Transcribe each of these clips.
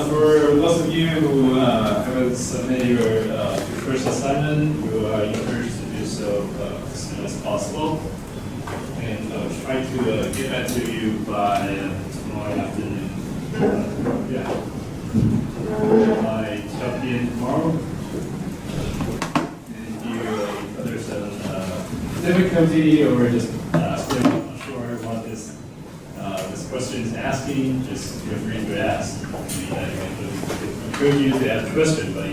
for those of you who haven't submitted your first assignment, you are encouraged to do so as soon as possible. And I'll try to get back to you by tomorrow afternoon. By 12 p.m. tomorrow. And if there's a difficulty or just still not sure what this question is asking, just feel free to ask. I encourage you to ask a question, but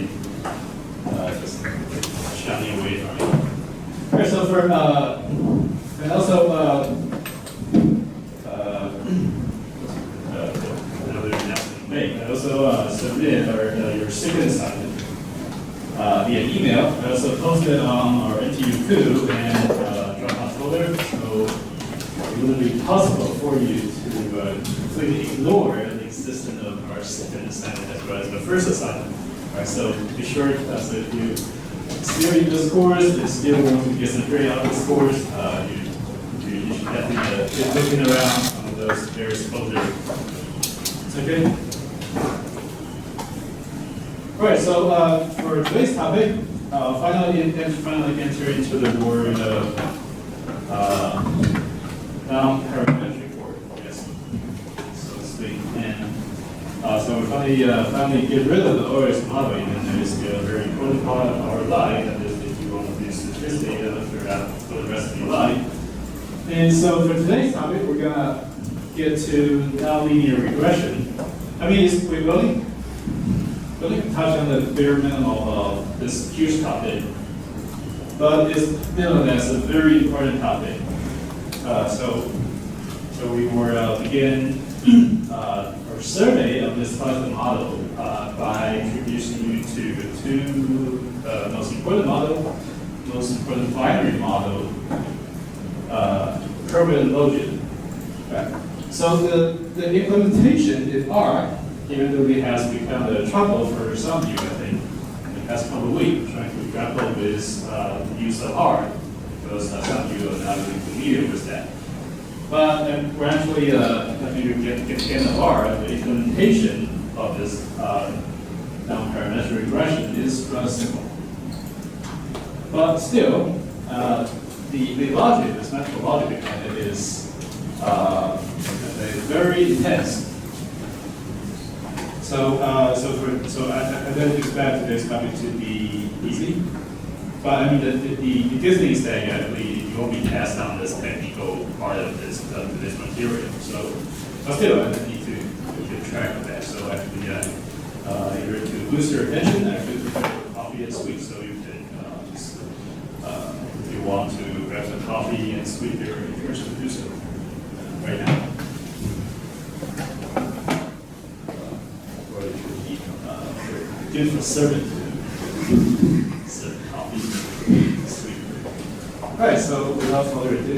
just shying away from it. Okay, so for and also another announcement to make. I also submitted your second assignment via email. I also posted on our NTU2 and Dropbox folder, so it will be possible for you to completely ignore the existence of our second assignment as well as the first assignment. All right, so be sure that so if you still need the scores, you still want to get some very out of the scores, you should definitely get looking around on those various folders. Okay? All right, so for today's topic, finally enter into the word of non-parametric work, yes, so to speak. And so we finally get rid of the OS modeling, and there is still a very important part of our life, that is if you want to do statistics data for the rest of your life. And so for today's topic, we're going to get to nonlinear regression. I mean, we really touch on the bare minimum of this huge topic, but it's nevertheless a very important topic. So we will begin our survey of this Python model by introducing you to the two most important model, most important binary model, curve and logit. Right. So the implementation in R, even though it has become a trouble for some of you, I think, in the past couple of weeks, trying to grapple with the use of R, because some of you are not really familiar with that. But gradually, after you get the end of R, the implementation of this non-parametric regression is rather simple. But still, the logic, this mathematical logic behind it is very intense. So I don't expect today's topic to be easy. But I mean, the good thing is that you won't be passed on this technical part of this material. So, but still, I need to keep track of that. So actually, in order to boost your attention, I actually prepare a copy this week, so you can just, if you want to grab some coffee and sleep there, encouraged to do so right now. Or you should eat good for serving. Alright, so without further ado,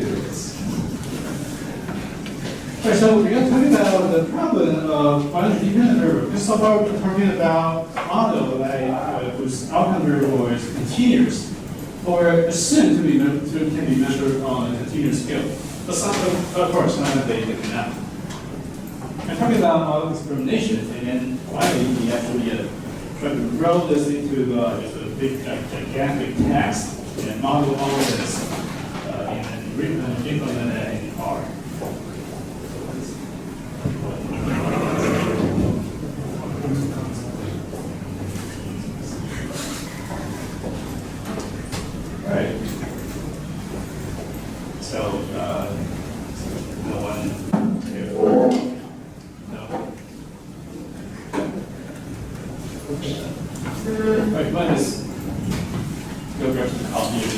alright, so we're going to talk about the problem of finite dependent variable. So far we're talking about a model whose outcome variable is continuous, or assumed to can be measured on a continuous scale. But some, of course, not they cannot. I'm talking about model discrimination, and then finally we actually try to roll this into just a big, gigantic text and model all of this and implement it in R. Right. So, no one here? No? All right, let us go grab some coffee and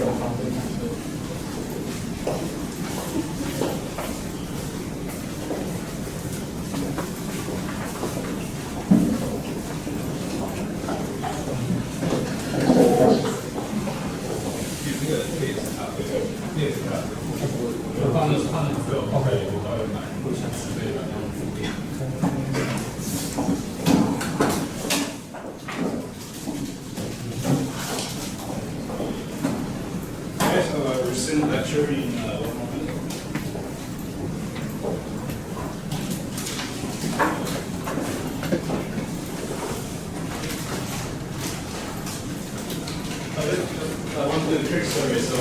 有方分享。Resume lecture in 1 moment. I want to do a quick survey. So,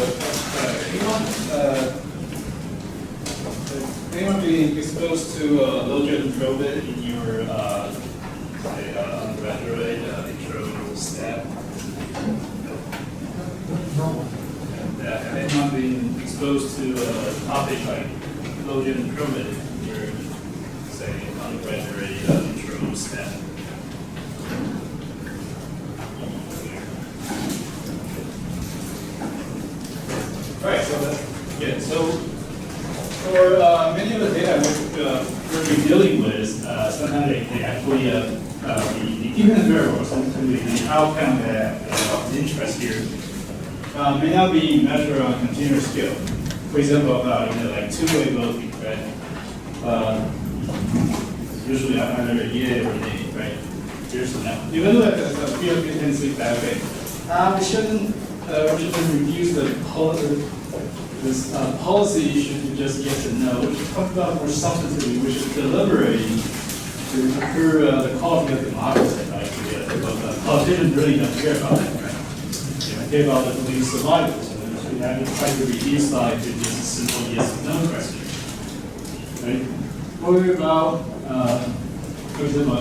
anyone being exposed to low-gen probit in your undergraduate intro stat? Have anyone been exposed to a topic like low-gen probit in your, say, undergraduate intro stat? Right, so that's good. So for many of the data we're dealing with, sometimes they actually, the given variables, sometimes the outcome that of interest here, may not be measured on a continuous scale. For example, like two-way voting, right? Usually either a yay or nay, right? Here's the now. Even though that's a field intensity that way, we shouldn't reduce this policy issue to just yes and no. We should talk about more substantively. We should deliberate to improve the quality of democracy, right? Because politicians really don't care about that, right? They care about the police survivors, and we have to try to reduce like to just a simple yes or no question, right? What about, for example,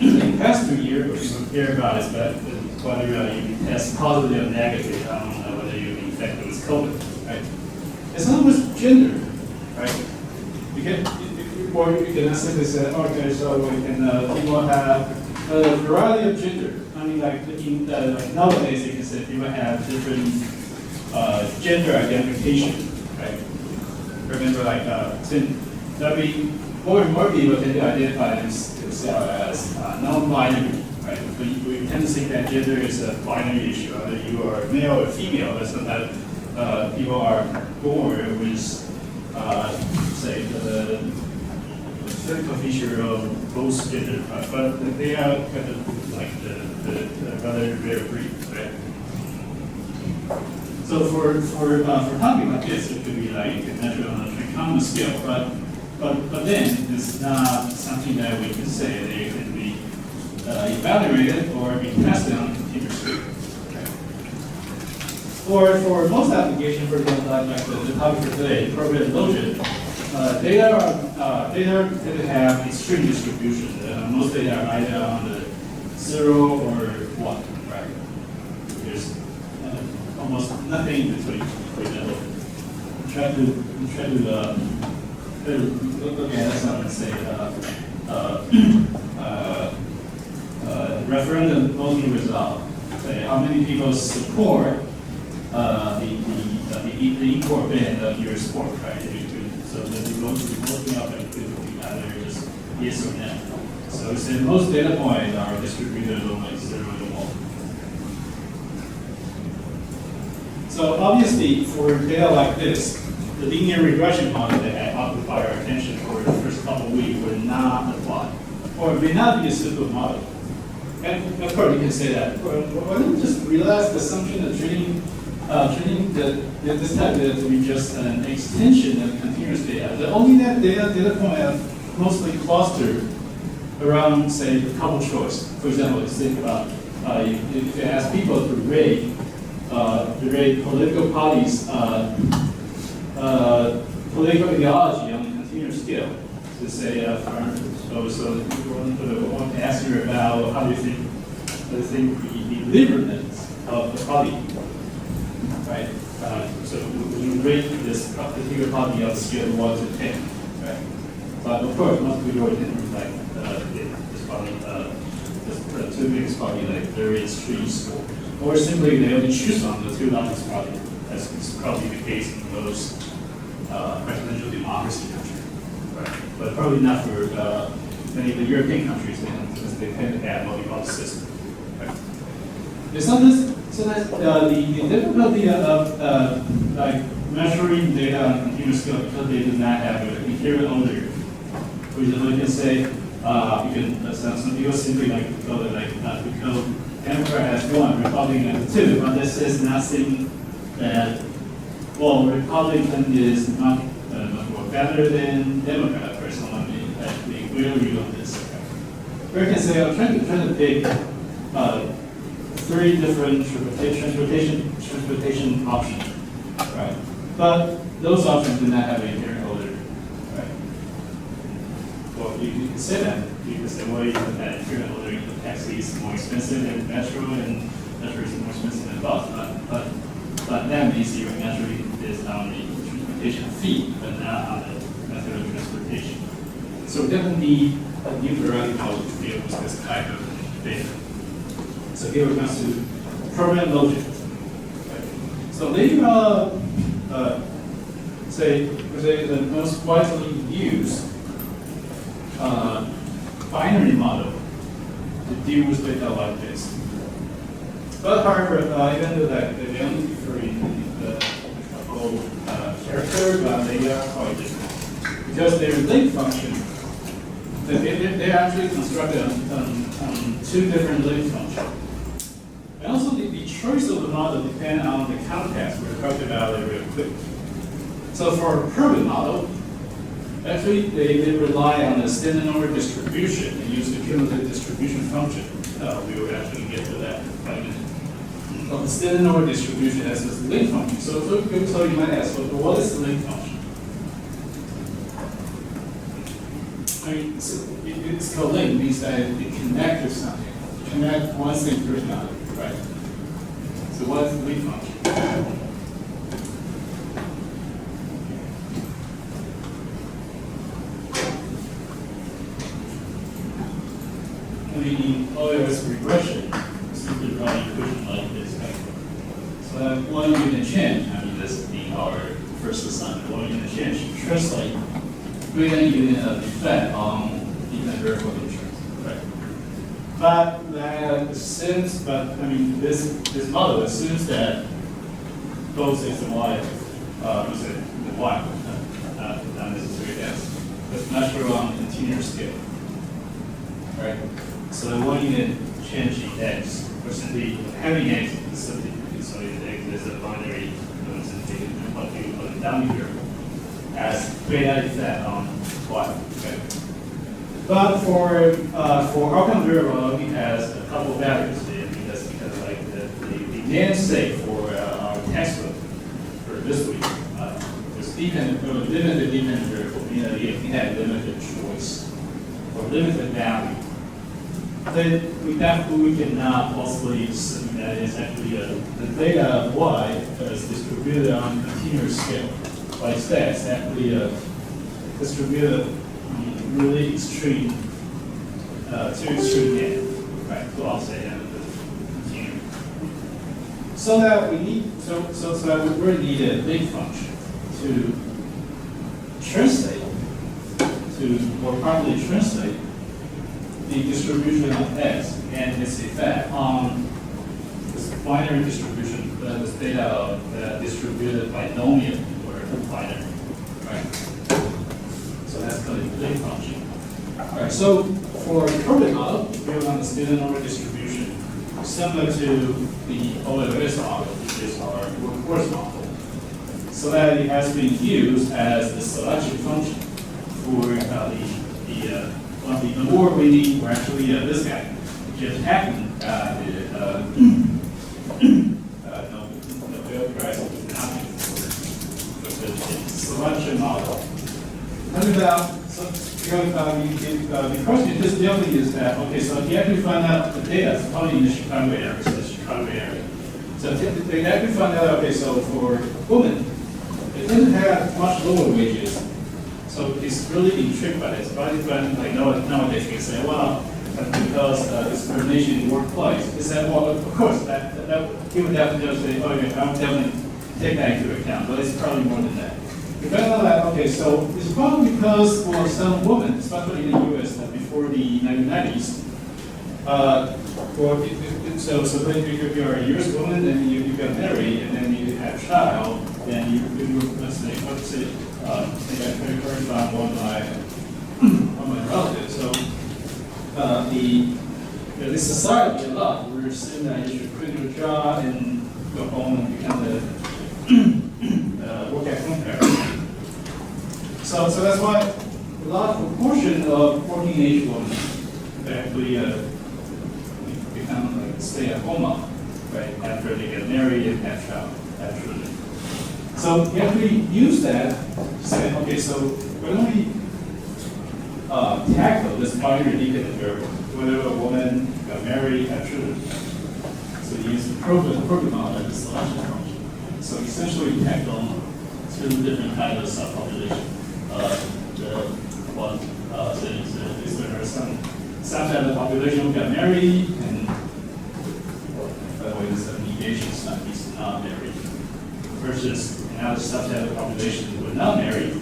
in past 2 years, what people care about is that whether you test positive or negative, I don't know whether you're infected with COVID, right? It's not with gender, right? You can, or you can simply say, okay, so we can, people have a variety of gender. I mean, like, like nowadays, you can say people have different gender identification, right? Remember, like, that we more and more people tend to identify themselves as non-binary. Right? We tend to think that gender is a binary issue, whether you are male or female. That's not that people are born with, say, the physical feature of both gender, but they are kind of like the rather rare breed, right? So for topic like this, it could be like you can measure on a trichotomy scale, but then it's not something that we can say they can be evaluated or be tested on a continuous scale. Okay. Or for most applications, for example, like the topic for today, probit logic, data tend to have extreme distribution. Most data are either on the 0 or 1, right? There's almost nothing in between. For example, try to look at that's not to say referendum voting result. Say how many people support the equal ban of your sport, right? So the voting up and could either just yes or no. So we say most data points are distributed along 0 to 1. So obviously for data like this, the linear regression model that occupied our attention for the first couple of weeks would not apply, or it may not be a simple model. And of course, you can say that. Why don't we just realize the assumption of treating this type of data to be just an extension of continuous data? The only data point are mostly clustered around, say, the couple choice. For example, let's think about if you ask people to rate political parties' political ideology on a continuous scale. To say, so people want to ask you about how do you think the deliberateness of the party, right? So we rate this particular party on a scale of 1 to 10, right? But of course, most people are different, like this party, this two biggest party, like very extreme score. or simply they only choose from the two largest parties, as is probably the case in most presidential democracy countries, right? But probably not for many of the European countries, because they tend to have multi-party system. Right? So that's the difficulty of like measuring data on a continuous scale because they do not have an inherent order. For example, you can say some people simply like to call it like to call Democrat as 1, Republican as 2, but this is not saying that well, Republican is much more better than Democrat for someone actually agree on this. Or you can say I'm trying to pick 3 different transportation options, right? But those options do not have an inherent order, right? Well, you can say that. You can say, well, you have that inherent order. Taxi is more expensive than metro, and metro is more expensive than bus. But that means you're naturally based on the transportation fee, but not on the method of transportation. So we definitely need a new variety model to deal with this type of data. So here it comes to permanent logic. Right? So they say the most widely used binary model to deal with data like this. But however, even though that they only differ in a couple characters, but they are quite different because their link function. They're actually constructed on 2 different link functions. And also the choice of the model depends on the context. We're talking about it real quick. So for a permanent model, actually they rely on the standard normal distribution and use the cumulative distribution function. We will actually get to that in 5 minutes. But the standard normal distribution has this link function. So you might ask, well, what is the link function? I mean, it's called link, means that it connects to something. Connect one thing to another, right? So what is the link function? I mean, in OLS regression, simply draw an equation like this. Right? So that 1 unit change, I mean, this would be our first assignment. 1 unit change translate gradient unit of effect on even variable insurance, right? But that assumes, this model assumes that both x and y, the y, not necessarily x, but measure on a continuous scale, right? So the 1 unit change in x, or simply having x is something, so x is a binary, what you put it down here, as beta effect on y. Okay. But for outcome variable, it has a couple values there because like the namesake for our textbook for this week was limited dependent variable, meaning if we had limited choice or limited value, then we cannot possibly assume that it's actually the data of y is distributed on a continuous scale. Like that, it's actually distributed really extreme, to extreme end, right? To offset and continue. So that we need, so that we really need a link function to translate, to more properly translate the distribution of x and its effect on this binary distribution, this data distributed binomial or binary, right? So that's called the link function. All right. So for a permanent model, we have the standard normal distribution, similar to the OLS model, which is our workhorse model. So that it has been used as the selection function for the award winning, or actually this guy, Jeff Hackman, Nobel Prize in Economics for the selection model. The question just dealing is that, okay, so he actually found out the data is only in the Chicago area, so the Chicago area. So they actually found out, okay, so for women, they tend to have much lower wages. So it's really being tricked by this. But like nowadays, we can say, well, because discrimination in the workplace. Is that, well, of course, that he would definitely just say, oh, yeah, I would definitely take that into account, but it's probably more than that. But that, okay, so it's probably because for some women, especially in the US, before the 1990s, so if you're a US woman, then you got married, and then you have a child, then you let's say, I think I heard about one of my relatives. So the society a lot, we're saying that you should quit your job and go home and become the work at home parent. So that's why a large proportion of working age women actually become like stay-at-home mom, right? After they get married and have children. So you have to use that to say, okay, so why don't we tackle this binary dependent variable, whether a woman got married, had children. So you use the program model as a selection function. So essentially you tackle two different kinds of subpopulation. The one is there are some subset of the population who got married, and by the way, this is a negation, it's not he's not married, versus another subset of the population who were not married.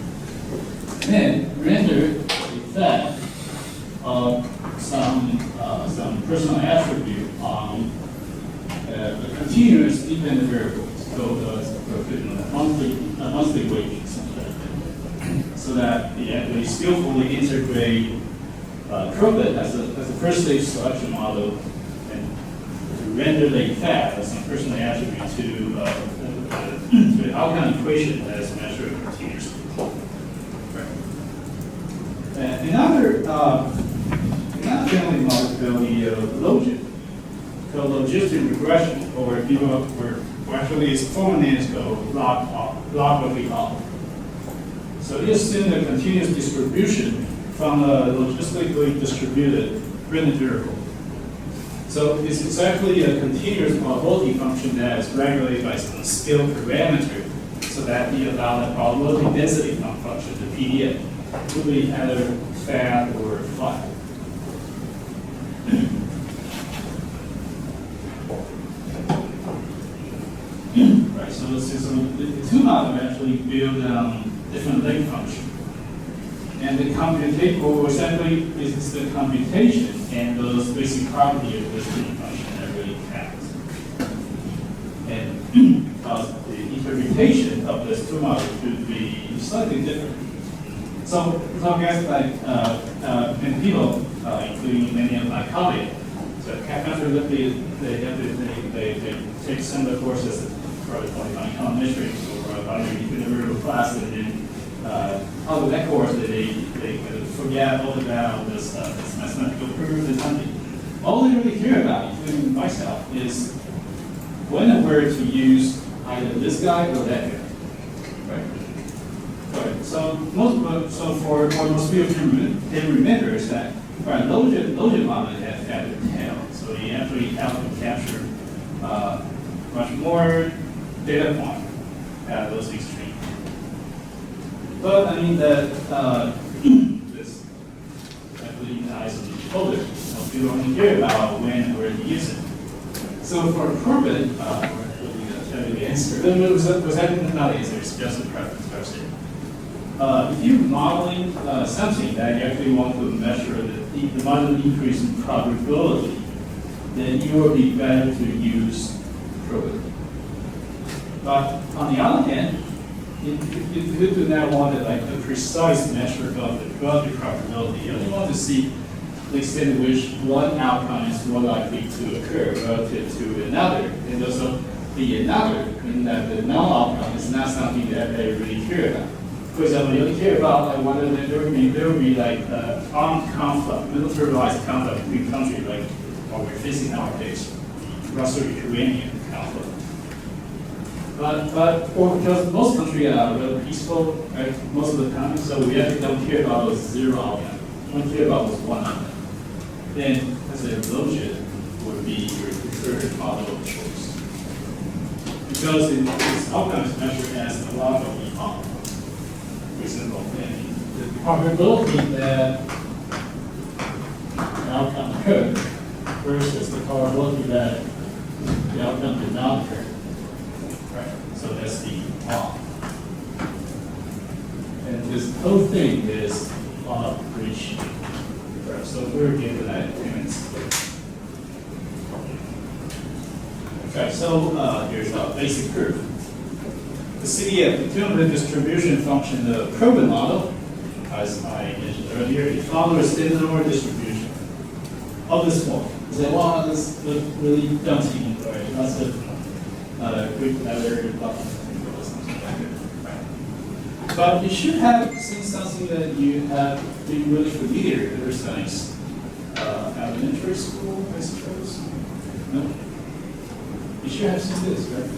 Then render effect of some personal attribute on the continuous dependent variables, so the monthly wages, so that they actually skillfully integrate CROBIT as a first stage selection model and to render the effect of some personal attribute to the outcome equation that is measured continuously. And another family model is the logit, called logistic regression, or actually its formal name is called log. So it assumes a continuous distribution from a logistically distributed random variable. So it's exactly a continuous probability function that is regulated by some scale parameter, so that we allow the probability density function, the PDN, to be either fat or flat. Right, so the two models actually build different link function. And the computation, or essentially, is the computation and those basic properties of this link function that really counts. And the interpretation of this two models could be slightly different. So I guess like many people, including many of my colleagues, so after they take similar courses, probably on econometrics or binary dependent variable class, and then out of that course, they forget all about this mathematical proof and something. All they really care about, including myself, is when and where to use either this guy or that guy. Right? Right. So for most people they remember is that logit model has had a tail. So you actually have to capture much more data point at those extremes. But I mean that this actually lies in the folder. So you only care about when and where to use it. So for CROBIT, tell you the answer. What's happening not the answer, it's just a preference per se. If you're modeling something that you actually want to measure the marginal increase in probability, then it will be better to use CROBIT. But on the other hand, if you do not want a precise measure of the probability, you only want to see the extent to which one outcome is more likely to occur relative to another, and also the another, meaning that the non-outcome is not something that they really care about. For example, you only care about like whether there will be like armed conflict, militarized conflict between countries, like what we're facing nowadays, Russo-Ukrainian conflict. But because most countries are really peaceful, right, most of the time, so we actually don't care about those zero outcomes. We don't care about those one outcome. Then, as a logit would be your preferred model of choice. Because its outcome is measured as a log of the outcome. For example, and the probability that outcome occurred versus the probability that the outcome did not occur. Right. So that's the R. And this whole thing is plot ratio. Right. So we're given that image. Okay, so here's our basic curve. The CDF, the distribution function, the Krugman model, as I mentioned earlier, it follows standard normal distribution of this form. So wow, this really dumb scheme, right? That's a quick letter button. But you should have seen something that you have been really familiar with your science. Elementary school, I suppose? No? You should have seen this, right?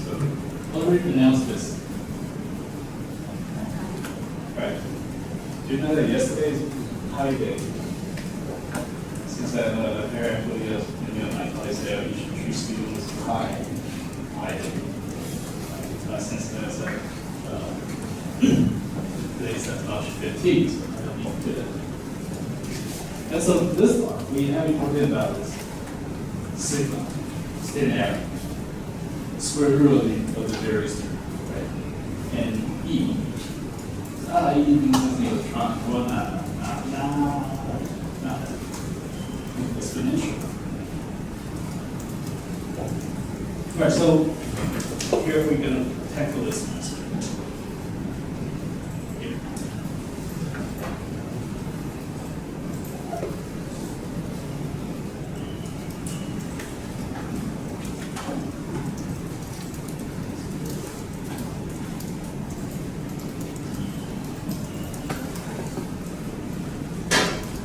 So, how do we pronounce this? Right. Do you know that yesterday is high day? Since apparently my class there, you should treat students high day. Since that's today's March 15th, so I don't need to do that. And so this one, we have important about this sigma, standard error, square root of the various term, right? And E. E means something electronic. Well, not exponential. All right, so here we're going to tackle this one.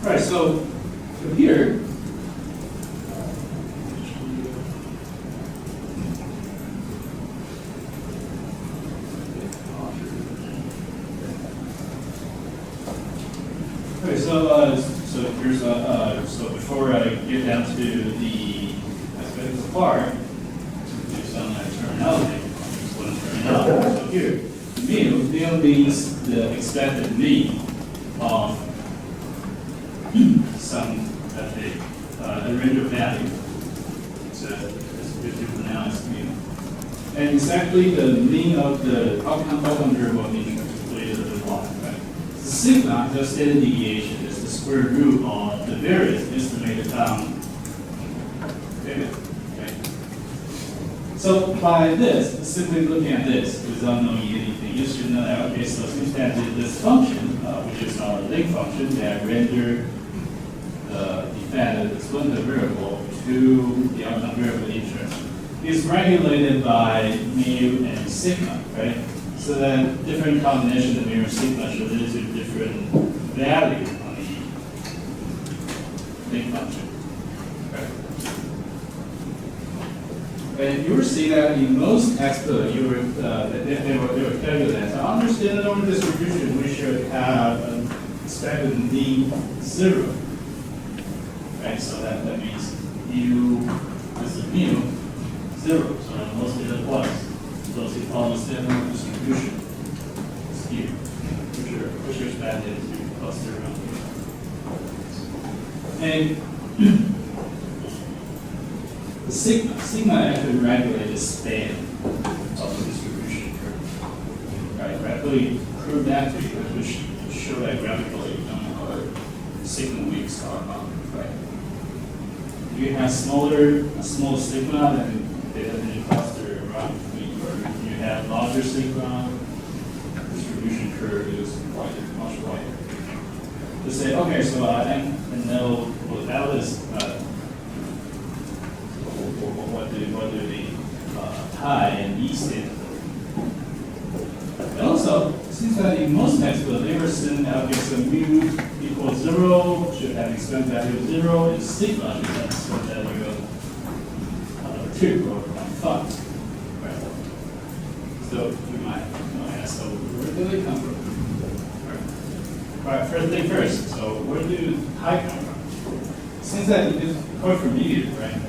All right, so from here, okay, so here's so before I get down to the aspect of the part, do some terminology. So here, mu means the expected mean of some a range of value. So it's good to pronounce mu. And exactly the mean of the outcome variable mean greater than 1, right? Sigma, the standard deviation, is the square root of the variance estimated down. Okay. So by this, simply looking at this without knowing anything, you should know that, okay, so since that this function, which is our link function that render the defendant exponential variable to the outcome variable interest, is regulated by mu and sigma, right? So that different combination of mu and sigma should lead to different value on the link function. And you will see that in most textbooks, they will tell you that to understand the normal distribution, we should have an expected mean 0. Right, so that means u is the mu 0. So most of the plus. So if you follow standard normal distribution, it's here, which is expanded to plus 0. And the sigma actually regulates the span of the distribution curve. Right, rapidly prove that to you, which show that graphically how sigma weaks are up. Right. If you have a small sigma, then they definitely cluster around between. Or if you have larger sigma, distribution curve is wider, much wider. To say, okay, so I know without this. What do the pi and e stand for? And also, it seems that in most textbooks, they were sending out so mu equals 0, should have exponent value of 0, and sigma should have exponent value of 2 or 5. Right? So you might ask, so where do they come from? All right, first thing first, so where do pi come from? Since that it is quite familiar, right?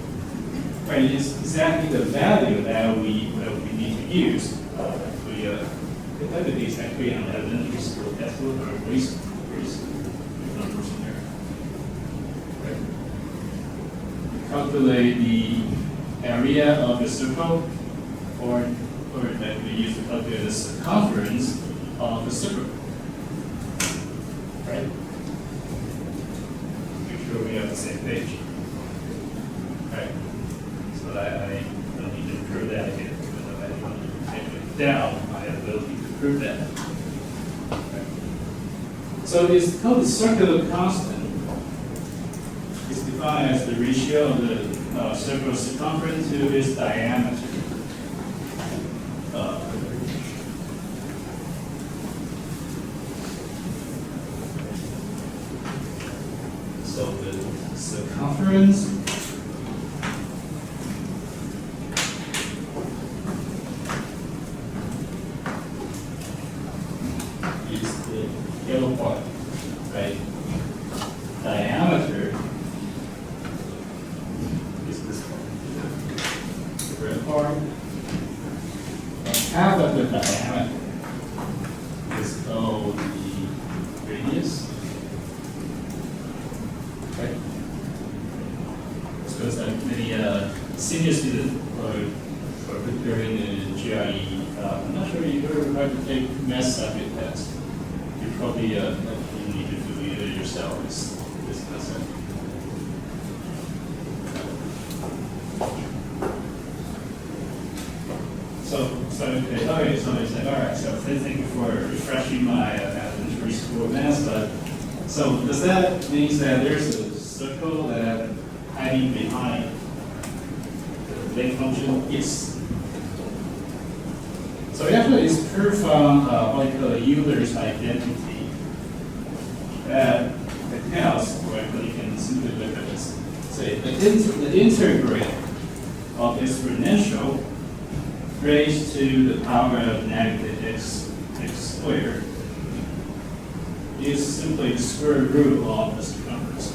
right, it's exactly the value that we need to use. That would be exactly an elementary school textbook or grade numbers in there. Right. Calculate the area of the circle, or that we use to calculate the circumference of the circle. Right? Make sure we have the same page. Right? So I don't need to prove that again, because I want to doubt my ability to prove that. Right? So it's called the circular constant. It's defined as the ratio of the circular circumference to its diameter. So the circumference is the yellow part, right? Diameter is this part. The red part. Half of the diameter is called the radius. Right? Because many senior students are preparing the GRE. I'm not sure you ever had to take math subject test. You probably need to do it yourself. This concept. So it's like, all right. So thank you for refreshing my elementary school math. But so does that mean that there's a circle that hiding behind the length function? Yes. So actually, it's proof from what you call Euler's identity. That tells, or you can simply look at this. Say the integral of exponential raised to the power of negative x squared is simply the square root of the circumference.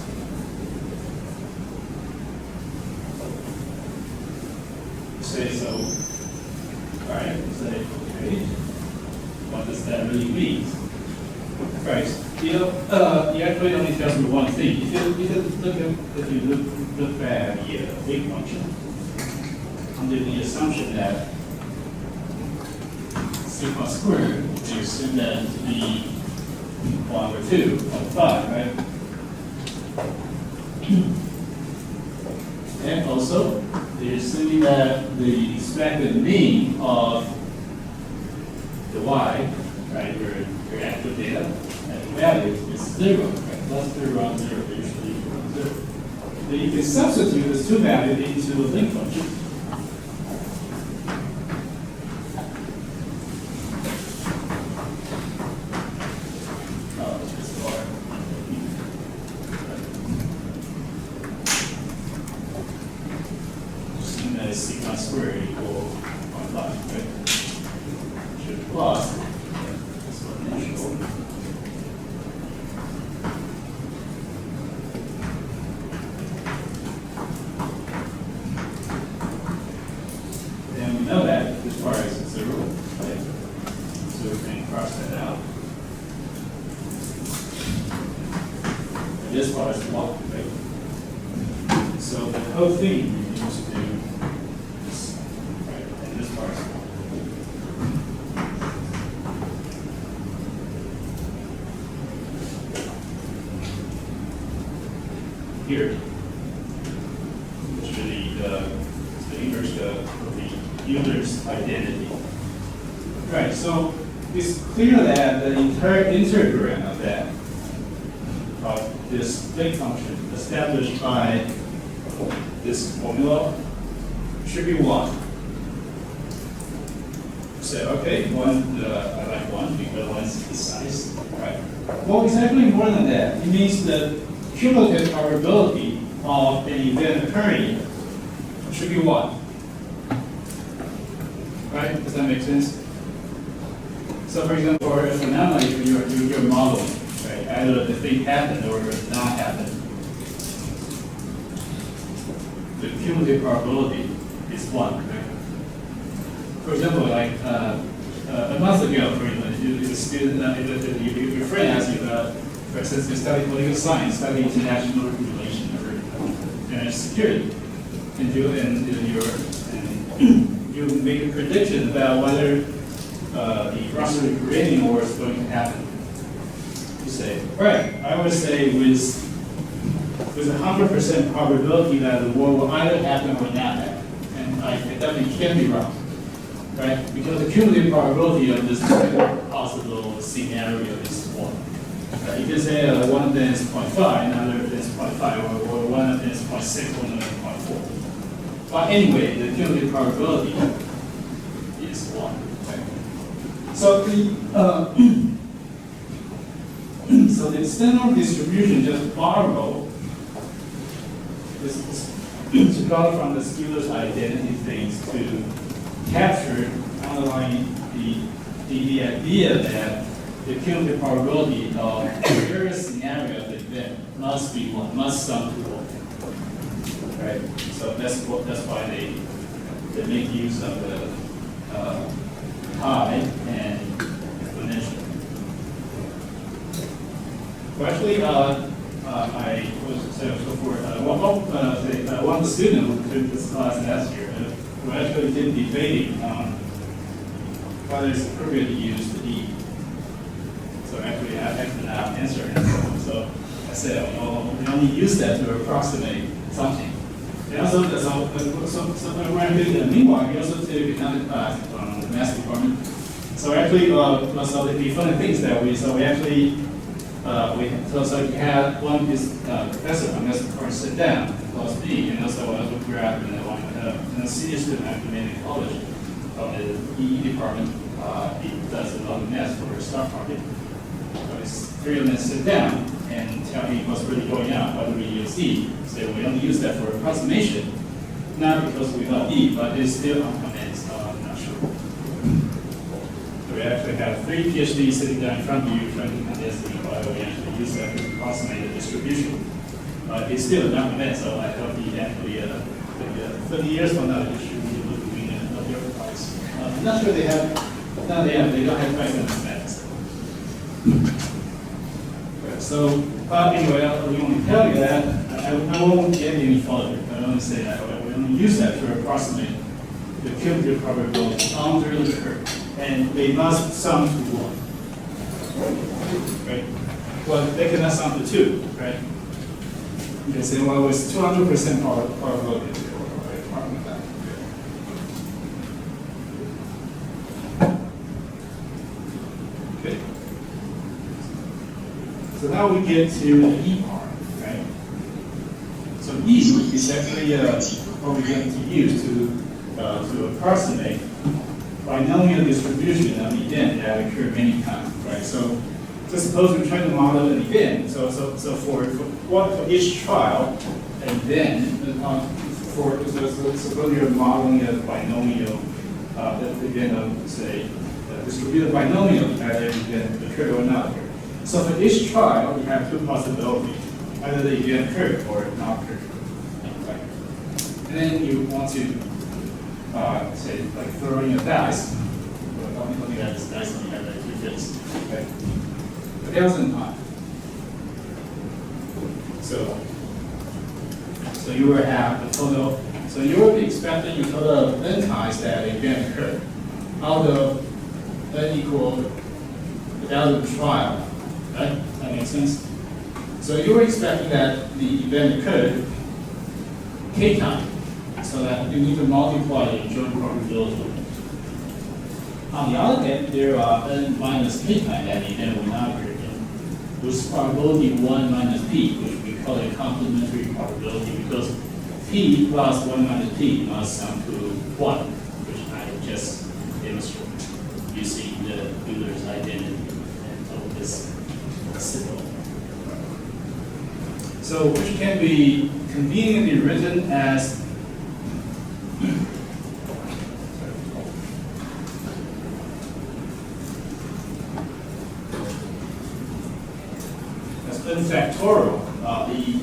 Say so. All right. Say okay. What does that really mean? Right. You actually only tells me one thing. If you look at the big function, under the assumption that sigma squared is assumed that to be 1 over 2 over 5, right? And also, they're assuming that the expected mean of the y, right, your actual data, and the value is 0, right? Plus 0 on 0, usually equal to 0. Then you can substitute these two values into a link function. Sigma squared equal 1/5, right? Should plus exponential then we know that this part is 0, right? So we can cross that out. And this part is 1, right? So the whole thing reduces to here, which really is the inverse of the Euler's identity. Right, so it's clear that the entire integral of that, of this big function established by this formula should be 1. Say, okay, 1, I like 1 because 1 is precise, right? Well, it's actually more than that. It means that cumulative probability of an event occurring should be 1. Right? Does that make sense? So, for example, for a phenomenon, you're modeling, right? Either the thing happened or it not happened. The cumulative probability is 1. Right? For example, like a month ago, for instance, a student, your friend asked you about, for instance, you study political science, study international relations or security, and you make a prediction about whether the Russia-Ukrainian war is going to happen. You say, right, I would say with 100% probability that the war will either happen or not happen, and I definitely can't be wrong. Right? Because the cumulative probability of this possible scenario is 1. Right? You can say one of them is 0.5, another is 0.5, or one of them is 0.6, one of them is 0.4. But anyway, the cumulative probability is 1. Right? So the standard distribution just borrow to go from the Skewer's identity things to capture underlying the idea that the cumulative probability of various scenarios of the event must be 1, must sum to 1. Right? So that's why they make use of the pi and exponential. Well, actually, I was so for one student who took this class last year. We actually did debating on whether it's appropriate to use the E. So actually, I could not answer it. So I said, well, we only use that to approximate something. And also, meanwhile, we also took another class from the math department. So actually, so the funny things that we actually so you had one professor from math department sit down plus me, and also I would grab and a senior student at community college from the EE department. He does a lot of math for his stock market. So his 3 of them sit down and tell me what's really going on, whether we use E. So we only use that for approximation, not because we got E, but it's still uncommon, so I'm not sure. So we actually have 3 PhDs sitting down in front of you trying to condense the whether we actually use that to approximate the distribution. But it's still not common, so I hope he actually 30 years from now, you should be able to doing a different price. I'm not sure they have, no, they don't have price estimates. So, anyway, I want to tell you that I won't get any further. I only say that we only use that to approximate the cumulative probability under the curve, and they must sum to 1. Right? Well, they cannot sum to 2, right? You can say, well, it's 200% probability. Okay. So now we get to the E part, right? So E is actually what we're going to use to approximate binomial distribution of event that occur many times, right? So suppose we're trying to model an event. So for each trial, and then suppose you're modeling a binomial, the event of say distributed binomial either event occurred or not occurred. So for each trial, you have 2 possibilities: either the event occurred or not occurred. Right? And then you want to say like throwing a dice. Well, only have this dice when you have like 2 bits. Okay. Tails and pi. So you will have the total. So you will be expecting the total of n times that event occurred out of n equal the value of the trial. Right? That makes sense. So you were expecting that the event occurred k times, so that you need to multiply the joint probability. On the other hand, there are n minus k times that the event will not occur. With probability 1 minus p, which we call a complementary probability, because p plus 1 minus p must sum to 1, which I just demonstrated using the Euler's identity and all this symbol. So, which can be conveniently written as n factorial of the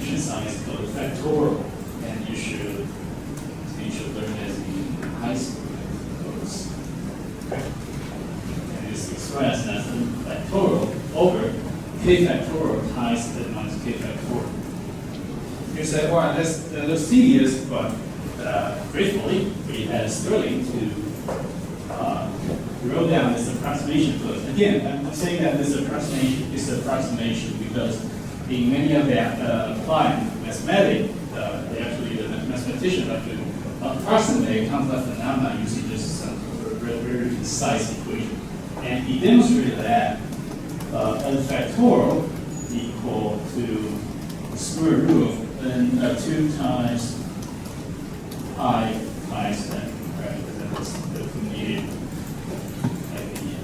mathematician sign is called factorial, and you should learn as in high school. And it's expressed as the factorial over k factorial times the minus k factorial. You say, well, that's tedious, but gratefully, we had Sterling to wrote down this approximation first. Again, I'm saying that this approximation is approximation because in many of the applied mathematics, the mathematicians have to approximate complex phenomena using just some very precise equation. And he demonstrated that a factorial equal to square root and 2 times pi times n, right? And that's needed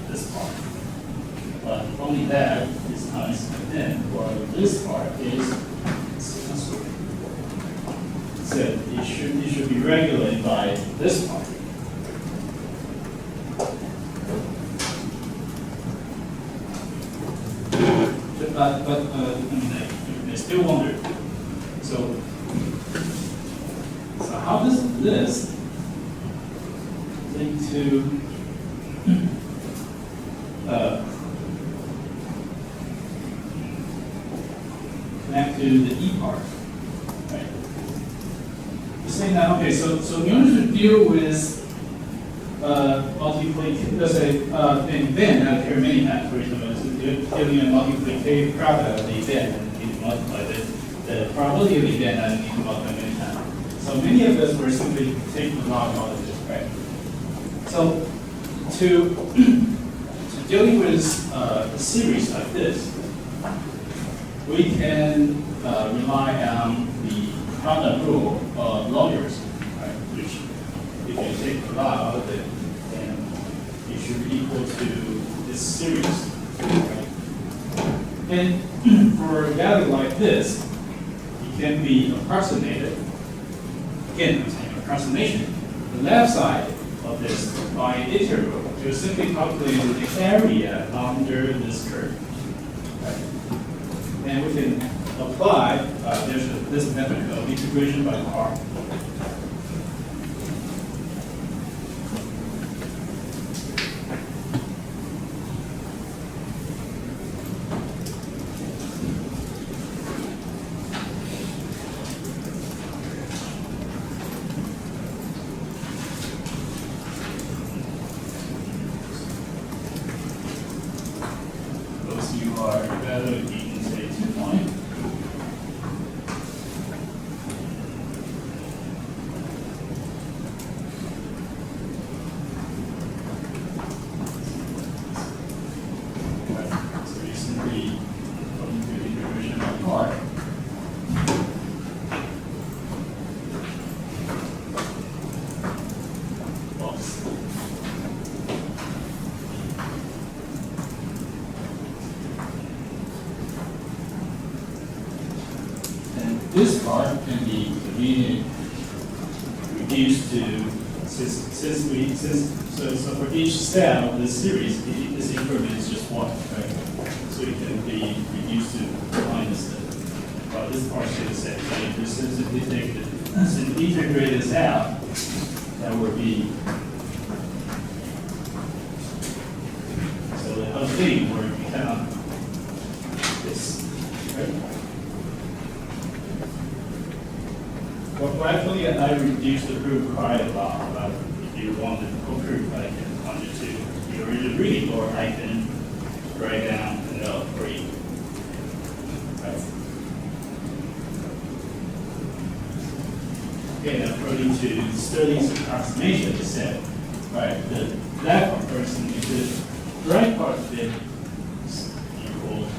this part. But only that is times n, while this part is cancelled. So it should be regulated by this part. But I still wonder. So how does this link to connect to the E part? Right. You're saying that okay. So in order to deal with multiplication, let's say then there are many times, for example, giving a multiplicative product of the event and need to multiply the probability of the event and need to multiply many times. So many of us were simply taking the log out of this, right? So to dealing with a series like this, we can rely on the product rule of logarithm, right? Which if you take the log out of it, then it should be equal to this series. Right? And for a value like this, it can be approximated. Again, I'm saying approximation. The left side of this by integral, you're simply calculating the area under this curve. Right? And we can apply this method of integration by part. This part can be reduced to so for each step of this series, this increment is just 1, right? So it can be reduced to minus the. Well, this part is the same. So if you simply integrate this out, that would be. So the whole thing will become this, right? Well, actually, I reduced the proof quite a lot, but if you want the whole proof, I can punch it to the original reading, or I can write down the note for you. Right. Okay, now according to Sterling's approximation, it said, right, the left part person is the right part of it is equal to.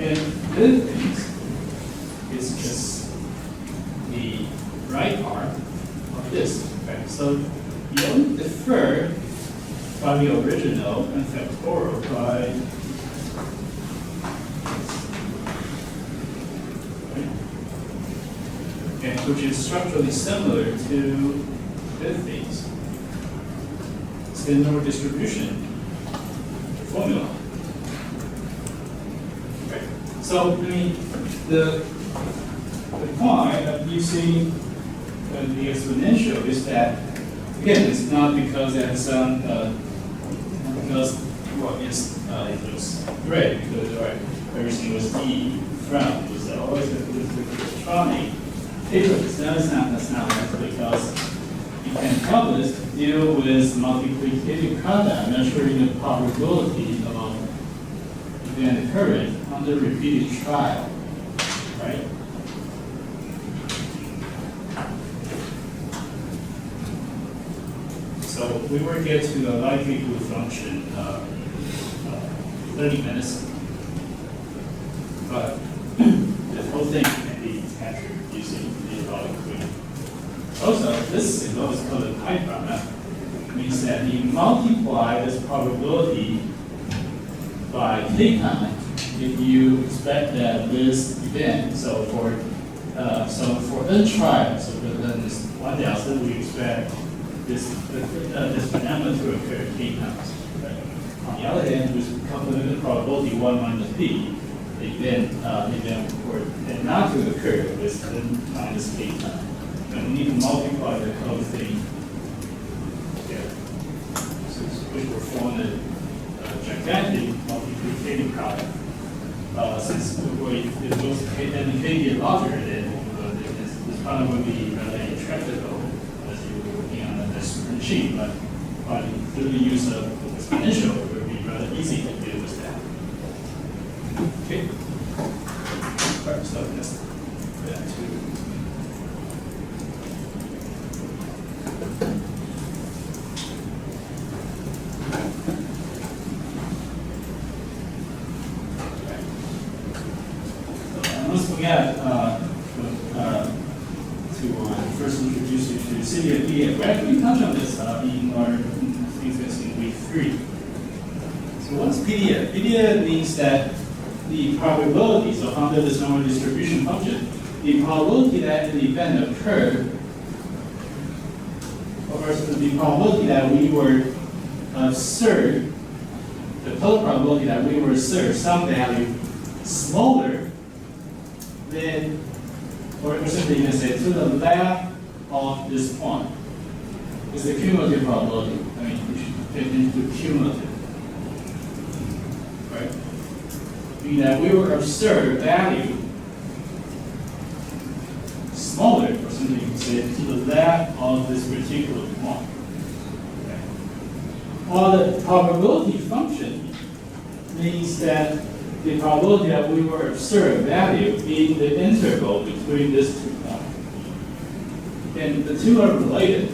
And this things is just the right part of this. Okay? So you only defer by the original and factorial by okay, which is structurally similar to this things. Standard distribution formula. Okay. So, I mean, the point of using the exponential is that, again, it's not because it has some, because well, yes, it looks great because right, everything was E from, it was always electronic. That's not right, because you can help us deal with multiplicative product, measuring the probability of event occurring under repeated trial, right? So we will get to the likelihood function 30 minutes, but the whole thing can be captured using the likelihood. Also, this symbol is called a pi product. It means that you multiply this probability by k time if you expect that this event. So for n trials, so for n is 1,000, we expect this phenomenon to occur k times. Right? On the other hand, with complementary probability 1 minus p, the event for not to occur with n minus k times. And we need to multiply the whole thing together, which will form a gigantic multiplicative product. Since if it goes and k get larger, then this product will be rather intractable as you're working on this machine. But through the use of exponential, it will be rather easy to deal with that. Okay. All right, so let's go back to. To first introduce you to city of PDF. We actually touched on this in our things in week 3. So what's PDF? PDF means that the probability, so under this normal distribution function, the probability that an event occurred, or versus the probability that we were served, the total probability that we were served some value smaller than, or simply you can say, to the left of this point is the cumulative probability. I mean, we should fit into cumulative, right? Meaning that we will observe value smaller, or simply you can say, to the left of this particular point. Okay. While the probability function means that the probability that we will observe value in the interval between these 2 points. And the two are related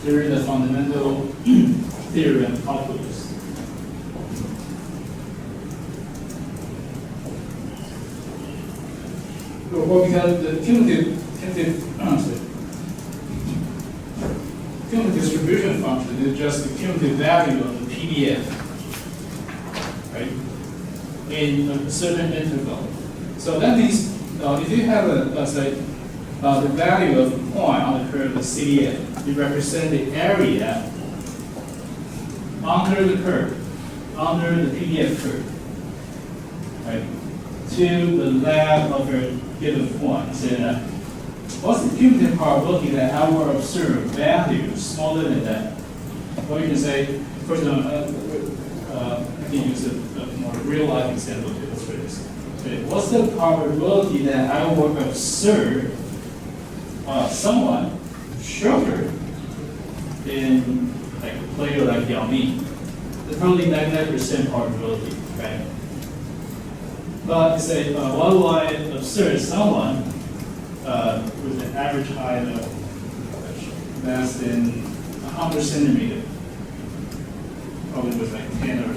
during the fundamental theorem calculus. Well, because the cumulative distribution function is just the cumulative value of the PDF, right? In a certain interval. So that means if you have let's say, the value of a point on the curve of CDF, you represent the area under the curve, under the PDF curve, right? To the left of a given point. So what's the cumulative probability that I will observe value smaller than that? Well, you can say, first of all, I can use a more real-life example to illustrate this. Okay, what's the probability that I will observe someone shorter in like a player like Yao Ming? There's probably 99% probability, right? But you say, why will I observe someone with an average height of less than 100 centimeters? Probably with like 10 or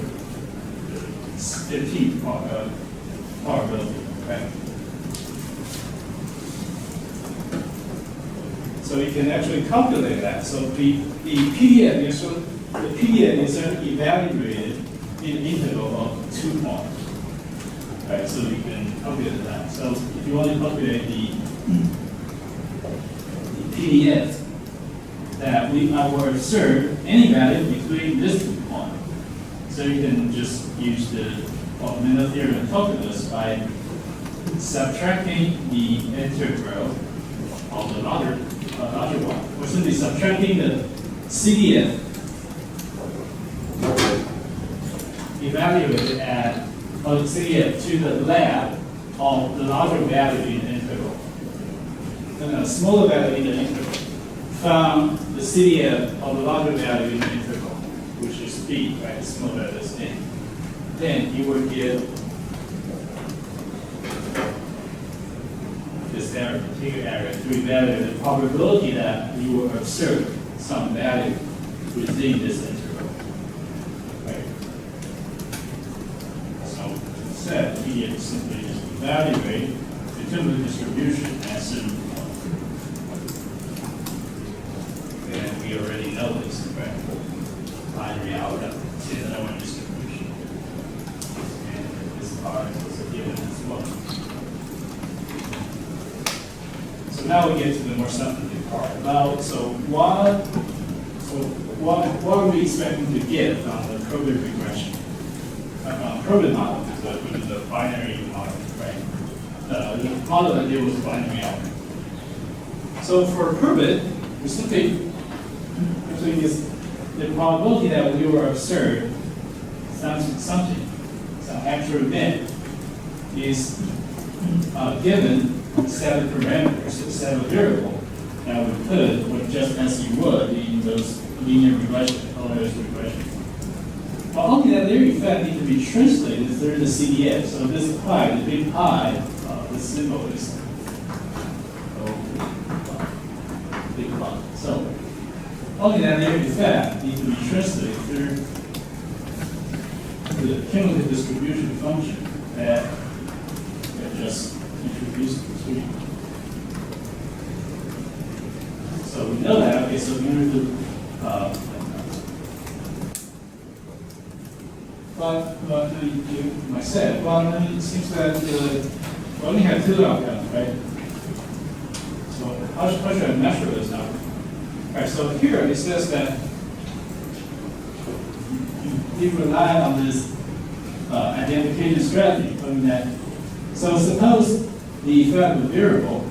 15 probability, right? So you can actually calculate that. So the PDF is evaluated in an interval of 2 points, right? So you can calculate that. So if you want to calculate the PDF that I will observe any value between these 2 points. So you can just use the fundamental theorem calculus by subtracting the integral of the larger one. We're simply subtracting the CDF evaluated at CDF to the lab of the larger value in the interval. Then a smaller value in the interval from the CDF of the larger value in the interval, which is B, right? The small value is N. Then you will get this area, particular area, to evaluate the probability that you will observe some value within this interval. Right? So instead, we simply just evaluate the typical distribution at certain point. And we already know this, right? Binary outcome, it's another one distribution. And this part is a given as well. So now we get to the more substantive part. Now, what are we expecting to get from the probability regression? Probability model, which is a binary model, right? The model that deals with binary outcome. So for probability, we simply is the probability that we will observe some actual event is given a set of parameters, a set of variables that we put with just as you would in those linear regression, Euler's regression. But only that their effect need to be translated through the CDF. So this pi, the big pi, the symbol is big pi. So only that their effect need to be translated through the cumulative distribution function that just introduced to you. So we know that. Okay, so in order to it seems that we only have two outcomes, right? So how should I measure this now? All right, so here it says that you rely on this identification strategy, putting that. So suppose the effect of the variable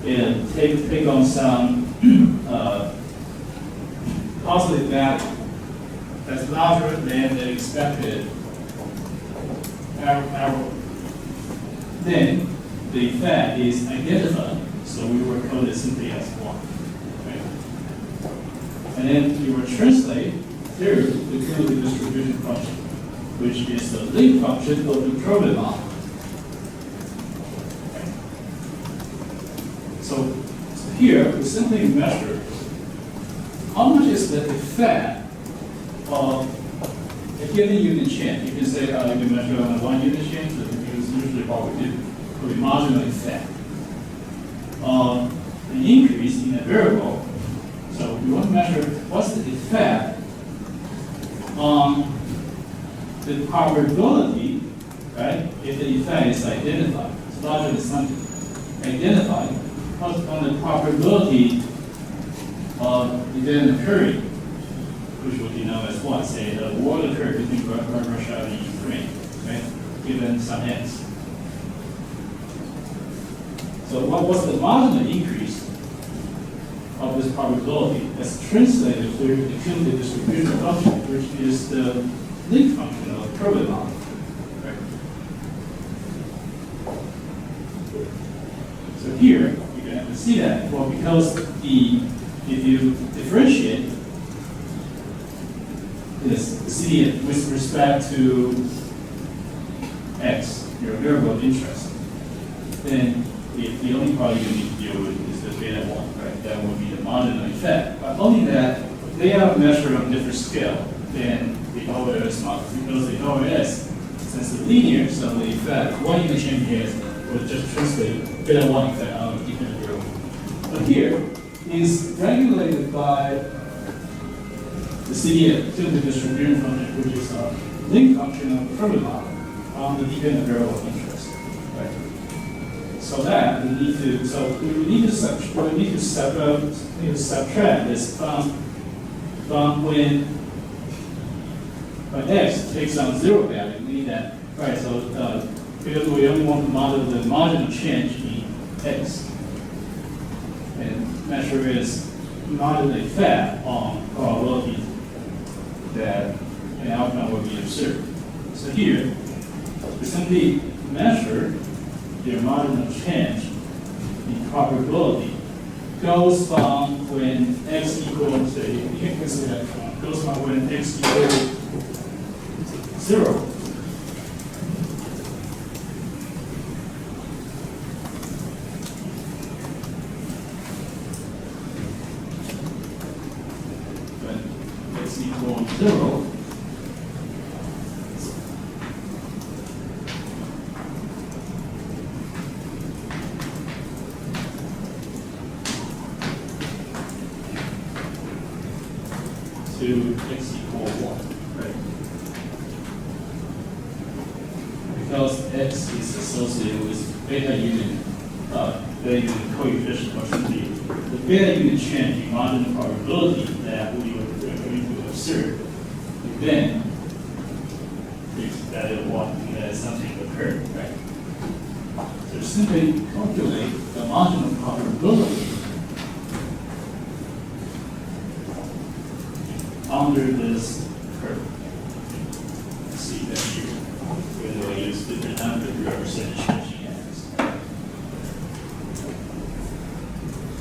and take on some positive value that's larger than the expected error. Then the effect is identified, so we will code it simply as 1. Right? And then you will translate through the cumulative distribution function, which is the link function of the probability model. Okay. So here we simply measure how much is the effect of a given unit change. You can say you can measure on a 1 unit change, so because usually what we do will be marginal effect of an increase in a variable. So we want to measure what's the effect on the probability, right? If the effect is identified, it's larger than something identified, on the probability of event occurring, which would be known as what? Say the war occurred between Russia and Ukraine, right? Given some x. So what was the marginal increase of this probability that's translated through the cumulative distribution function, which is the link function of the probability model. Right? So here you can have to see that. Well, because if you differentiate this CDF with respect to x, your variable of interest, then the only part you need to deal with is the beta 1, right? That would be the marginal effect. But only that they are measured on different scale than the OLS model, because the OLS, since it's linear, so the effect, one unit change here will just translate beta 1 effect on a different variable. But here is regulated by the CDF, cumulative distribution function, which is a link function of the probability model on the dependent variable of interest. Right? So that we need to subtract this from when x takes on 0 value. We need that, right? So because we only want to model the marginal change in x and measure its marginal effect on probability that an outcome will be observed. So here, we simply measure the marginal change in probability goes from when x equals, say, you can see that goes from when x equals 0. When x equals 0. To x equals 1, right? Because x is associated with beta unit coefficient, or simply the beta unit change in marginal probability that we are going to observe, then that something occurred, right? So simply calculate the marginal probability under this curve. Let's see that here. We're going to use different numbers to represent changing x.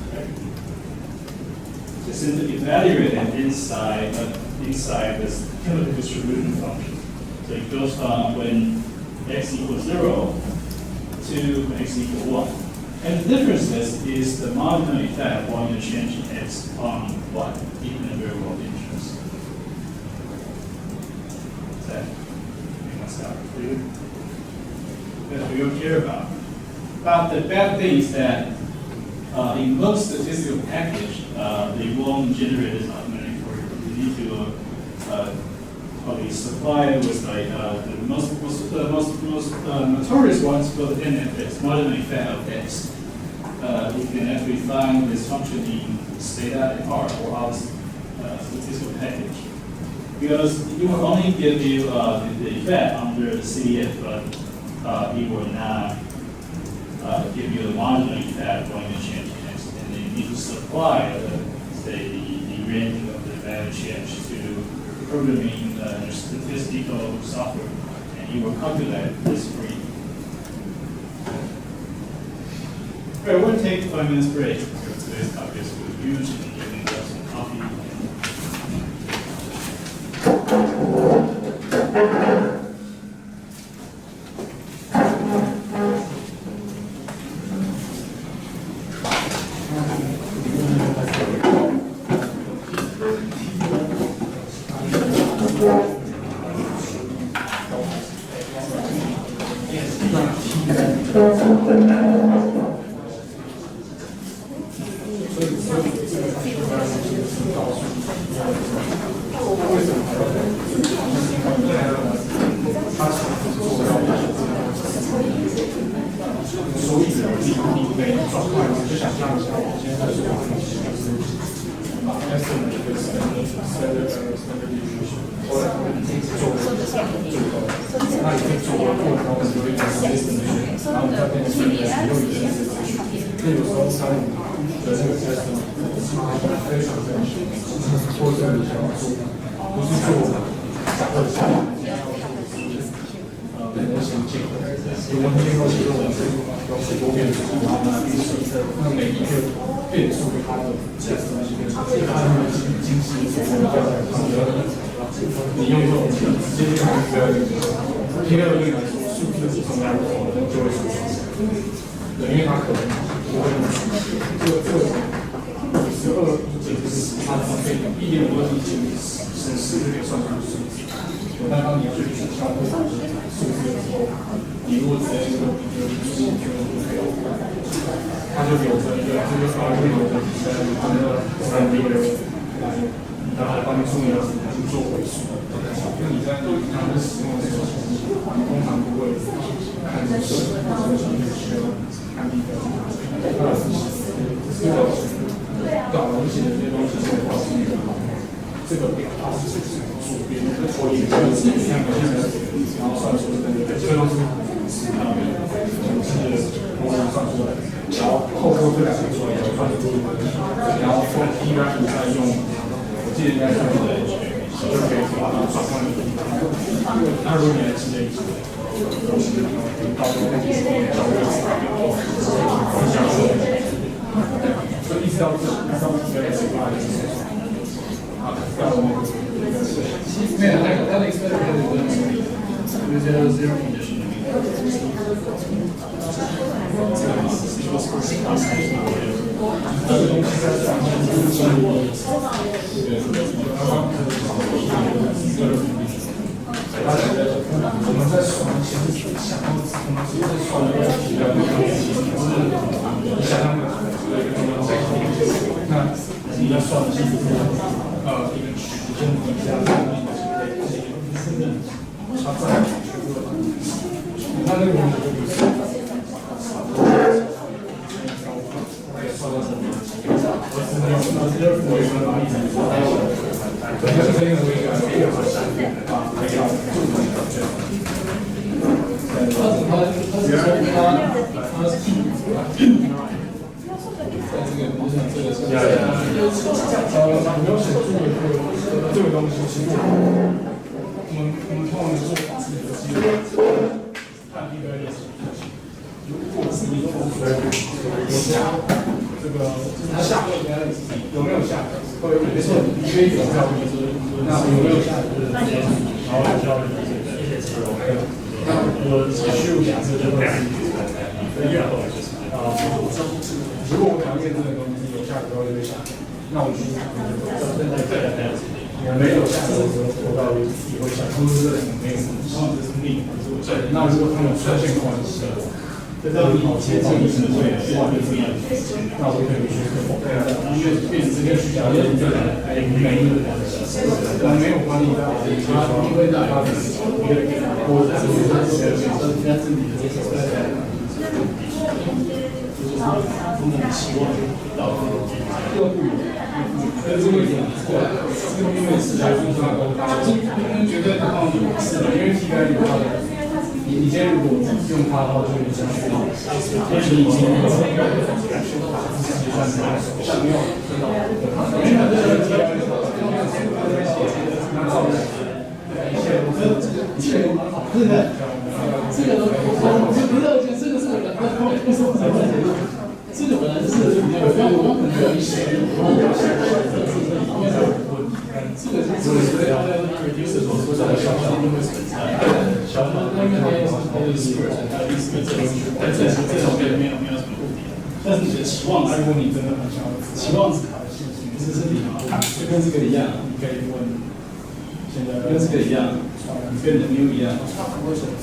Okay. So simply evaluate it inside this chemical distribution function. So it goes from when x equals 0 to x equals 1. And the difference is the marginal effect of volume change in x on y, even a variable of interest. That we don't care about. But the bad thing is that in most statistical package, they won't generate this automatically for you. You need to probably supply it with like the most notorious ones for the NFX, marginal effect of x. You can actually find this function in Stata and R or other statistical package. Because it will only give you the effect under the CDF, but it will not give you the marginal effect when you change x. And then you need to supply, say, the range of the value change to programming your statistical software, and it will calculate this for you. All right, we'll take a 5 minutes break. Today's topic is huge, and you can grab some coffee. 这个表它是左边的投影，就是两个线，然后算出这个这个都是模型算出来的，然后透过这两个出来就算出然后for P 呢你再用，我记得应该是就可以把它转换成那如果你来直接到这个地方，所以一直到这，一直到这个18的时候。没有，它的 expected value 就是 zero condition。我们在算，其实想要我们其实算的比较想象的，那你要算的是一个曲线底下的它在全部的，那那个我们就不是。这个东西，其实我们通常做法是看一个类型。如果是一个下这个它下有没有下？会没错，你可以有效率，那有没有下？然后有效率，那我虚无假设就会是如果我想验证的东西有下的话就会下，那我虚无假设没有下的时候做到也会下，都是没有，这是逆。对，那如果他们出现关系。这道理接近是会画面不一样，那我可以去否对啊，因为变成这个虚假认证没有没有关系的，它因为大家的我在这里在这里我们期望到这个点是因为是来自它的，绝对不放你是的，因为题干有它的。你今天如果用它的话，就有像是，但是你已经打字计算出来，像没有，因为它这个题干那造的，一切都是一切都蛮好，对不对？这个都不是，我觉得这个是这个本来就是比较，我可能有一些，这个是要在那 reduce 所说的小小因为存在，小小因为它有1%，还有1%这种没有什么目的，但是你的期望，如果你真的很想要，期望值卡的信息，这是你就跟这个一样，你可以问，现在跟这个一样，跟人流一样，为什么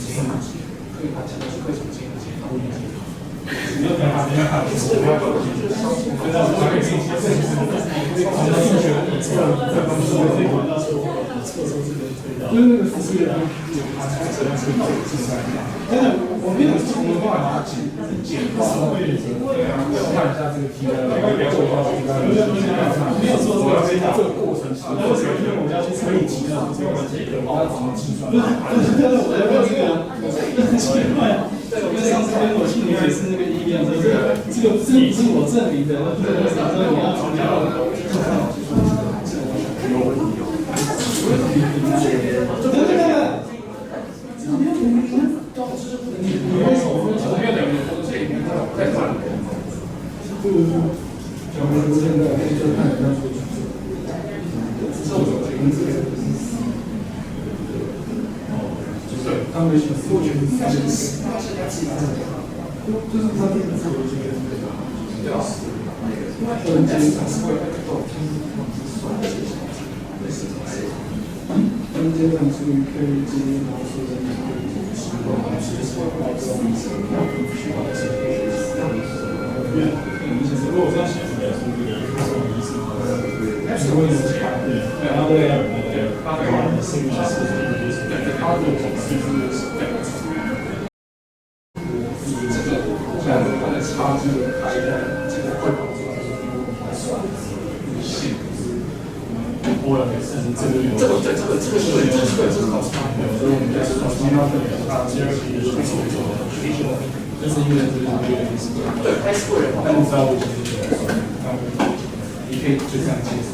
可以把讲的是为什么这个结构理解？没有办法，没有办法，我们要搞清楚。我还可以信息，这是我们数学的测方式，可以玩到说测出这个推导，就是那个数学有它才这样去到底计算。真的，我没有从的话把它简化，看一下这个题的做法，没有说这个过程是，因为我要去可以计算这个问题，我要怎么计算？我没有这个，很奇怪。我跟上次跟我去年还是那个一样，这个不是我证明的，这个啥时候你要重要的？有问题哦。对，你为什么前面两个都是应该在转？小明现在就看人家说对，他们过去就是他这个自由经验对吧？对啊，个人经验还是会分阶段是可以经历模式的如果这样写出来是这个意思，只会有对，然后对，他的是不是他的其实这个它的差距的开这个会导致算线，波浪也是。这个考试，所以我们在考试要分2大，0题是但是因为这个对，但你知道为什么你可以就这样解释。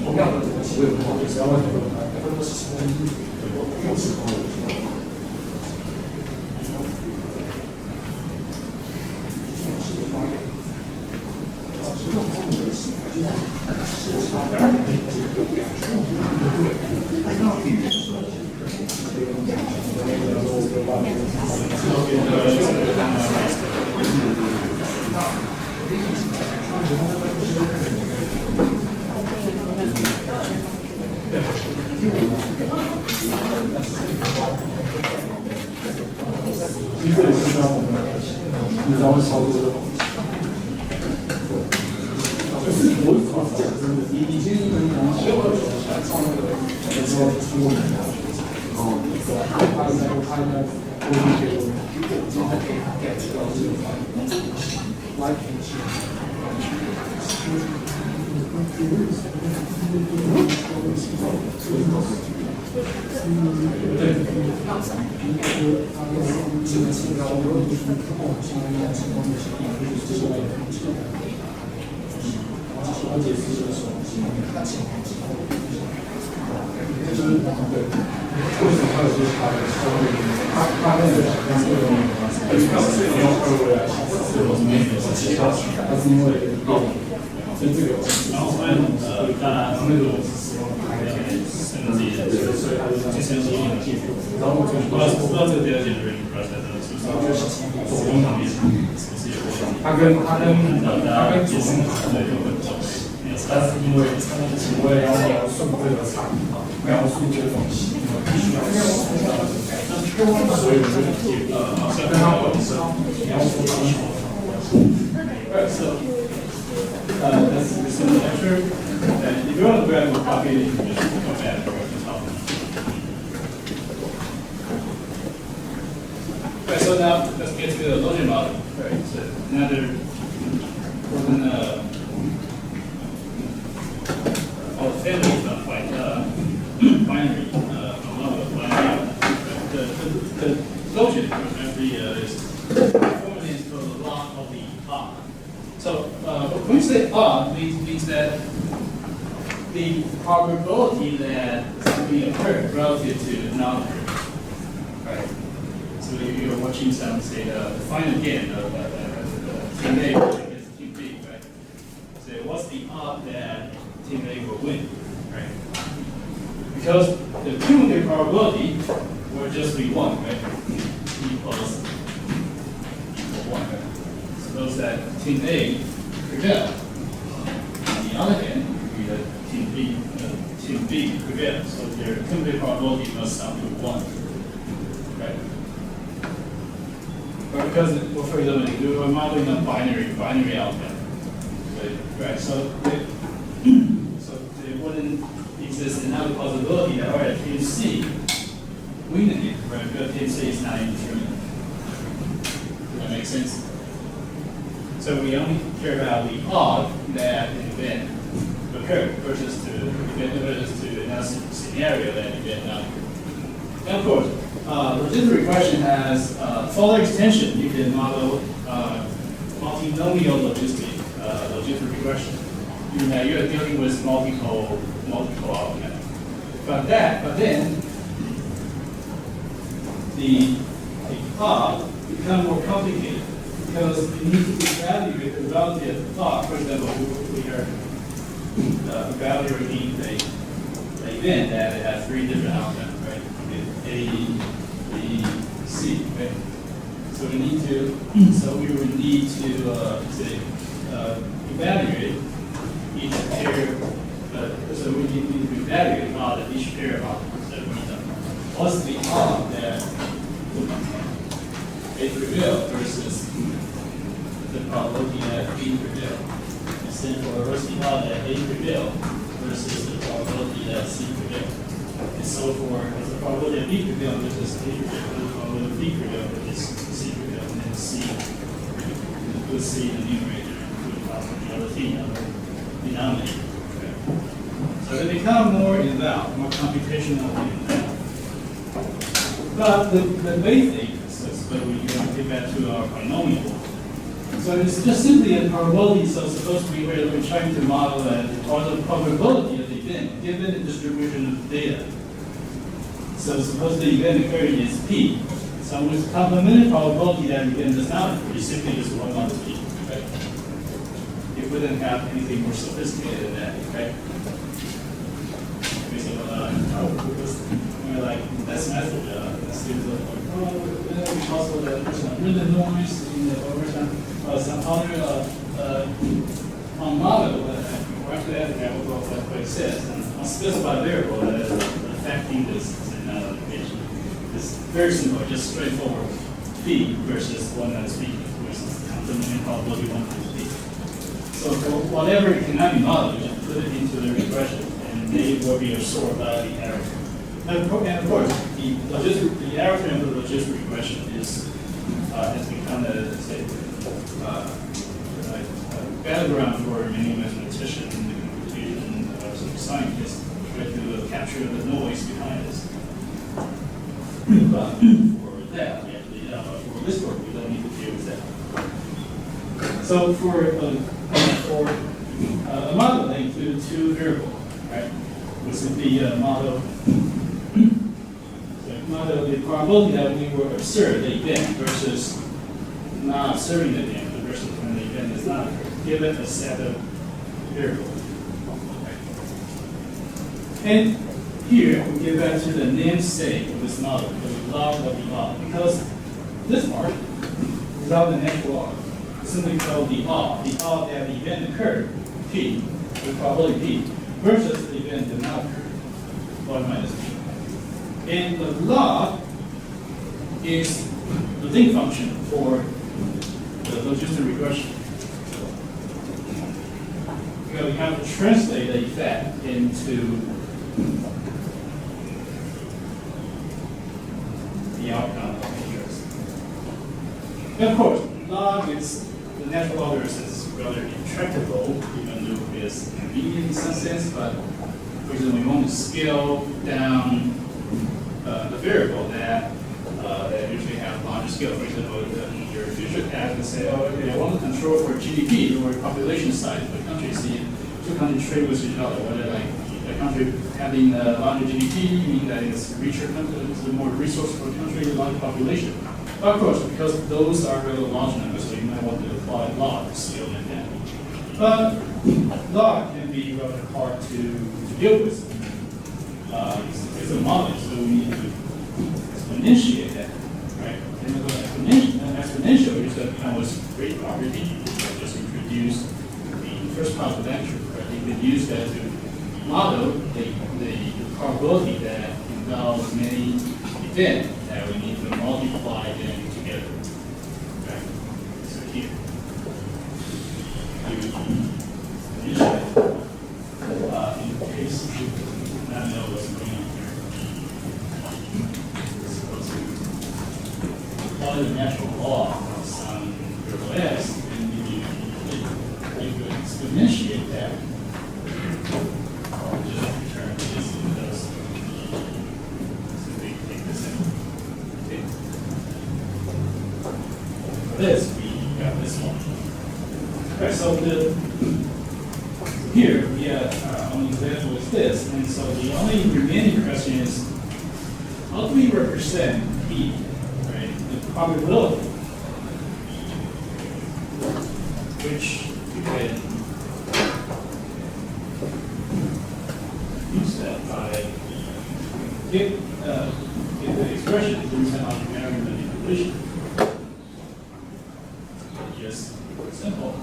同样的题，只要问题这里是让我们你知道会操作这个东西。就是我讲真的，你今天能拿学会来唱那个，有时候听过没有？哦，他应该过去学过，然后给他 get 到这个来评级。对。而且是说，就是对，为什么他有些他的收入，他那个像这种，你用2位来想，这种没有其他，它是因为所以这个，然后大家那个使用它的自己的，所以它就先是一个技术。然后我不知道这个第二件 reading process 是不是手工方面是不是有关系？它跟左手工对有很重。但是因为要描述这个场，描述这个东西，必须要所以跟它本身描述清楚。So, that's the lecture. And if you want to grab a copy, you can just come back and grab the top. Right, so now let's get to the logic model. Right, so now we're going to family stuff like binary, the logic of every is formally is called the log of the odd. So when we say odd, means that the probability that something occurred relative to non-occurrence, right? So you're watching some, say, the final game of team A against team B, right? So what's the odd that team A will win, right? Because the cumulative probability will just be 1, right? Equals 1, right? Suppose that team A prevails. On the other hand, be that team B prevails. So their cumulative probability must sum to 1, right? But because, well, for example, we were modeling a binary outcome, right? So there wouldn't exist another possibility that, all right, team C win the game, right? Because team C is not indeterminate. Does that make sense? So we only care about the odd that an event occurred versus to another scenario that event not occurred. And of course, logistic regression has further extension. You can model multinomial logistic regression. You're dealing with multiple outcomes. But then the odd become more complicated because you need to evaluate the relative thought. For example, we are evaluating the event that it has 3 different outcomes, right? A, B, C, right? So we would need to say evaluate each pair. So we need to evaluate odd at each pair of outcomes that we know. What's the odd that A prevail versus the probability that B prevail? And same for what's the odd that A prevail versus the probability that C prevail? And so forth. What's the probability that B prevail versus A prevail? The probability of B prevail versus C prevail, and then C include C in the numerator, include possibly the other T in the denominator. Okay? So they become more involved, more computational involved. But the basic is when we get back to our binomial. So it's just simply a probability. So suppose we're trying to model the probability of the event given the distribution of the data. So suppose the event occurring is P. So with complementary probability that event does not occur, you simply just 1 minus P. Okay? You wouldn't have anything more sophisticated than that. Okay? Okay, so like that's method. It's possible that there's some random noise in the over some other on model that actually what it says, and unspecified variable that is affecting this application. It's very simple, just straightforward. P versus 1 minus P versus complementary probability 1 minus P. So for whatever it cannot be modeled, you just put it into the regression, and they will be absorbed by the error. And of course, the error term of the logistic regression has become a battleground for many mathematicians and the computation scientists try to capture the noise behind this. But for that, for this work, we don't need to deal with that. So for a model, they include 2 variables, right? This is the model. The probability that we will observe the event versus not observing the event versus when the event is not occurring. Give it a set of variables. Okay. And here we get back to the namesake of this model, the log of the log. Because this part, without the natural log, is simply called the log that the event occurred, P, the probability P, versus the event did not occur, 1 minus P. And the log is the thing function for the logistic regression. Because we have to translate the effect into the outcome of interest. And of course, log is the natural logarithm is rather intractable, even though it's convenient in some sense. But for example, we want to scale down the variable that usually have larger scale. For example, your future task will say, oh, okay, I want to control for GDP or population size of the country. See, 2 countries trade with each other. Whether like a country having larger GDP, meaning that it's richer country, it's a more resourceful country, larger population. But of course, because those are really large numbers, so you might want to apply log to scale them down. But log can be rather hard to deal with. It's a model, so we need to exponentiate that, right? And exponential is that kind of great property that just introduced the first exponential, right? You can use that to model the probability that involves many events that we need to multiply them together, right? So here, you in case you not know what's going on here. Apply the natural law of some variable S, and you could exponentiate that. Or just return this because simply take this in. Okay. For this, we got this one. Alright, so here we have an example is this, and so the only remaining question is, how do we represent P, right? The probability, which we can use that by get the expression through some algebraic manipulation. Just simple.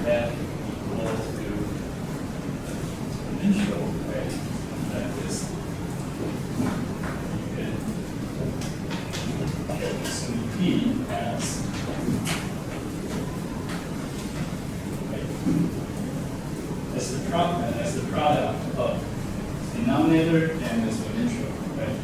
That equals to exponential, right? That is, you can assume P as, right, as the product of denominator and exponential, right?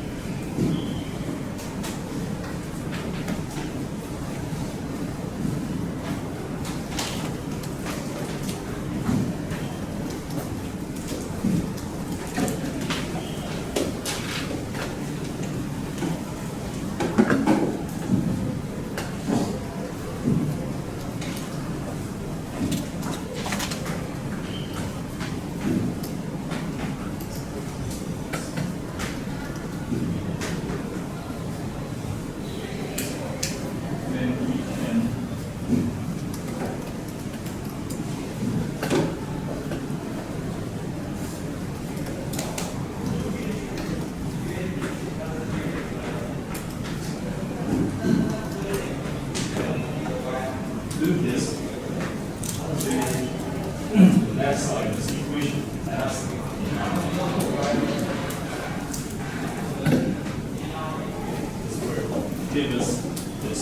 us this.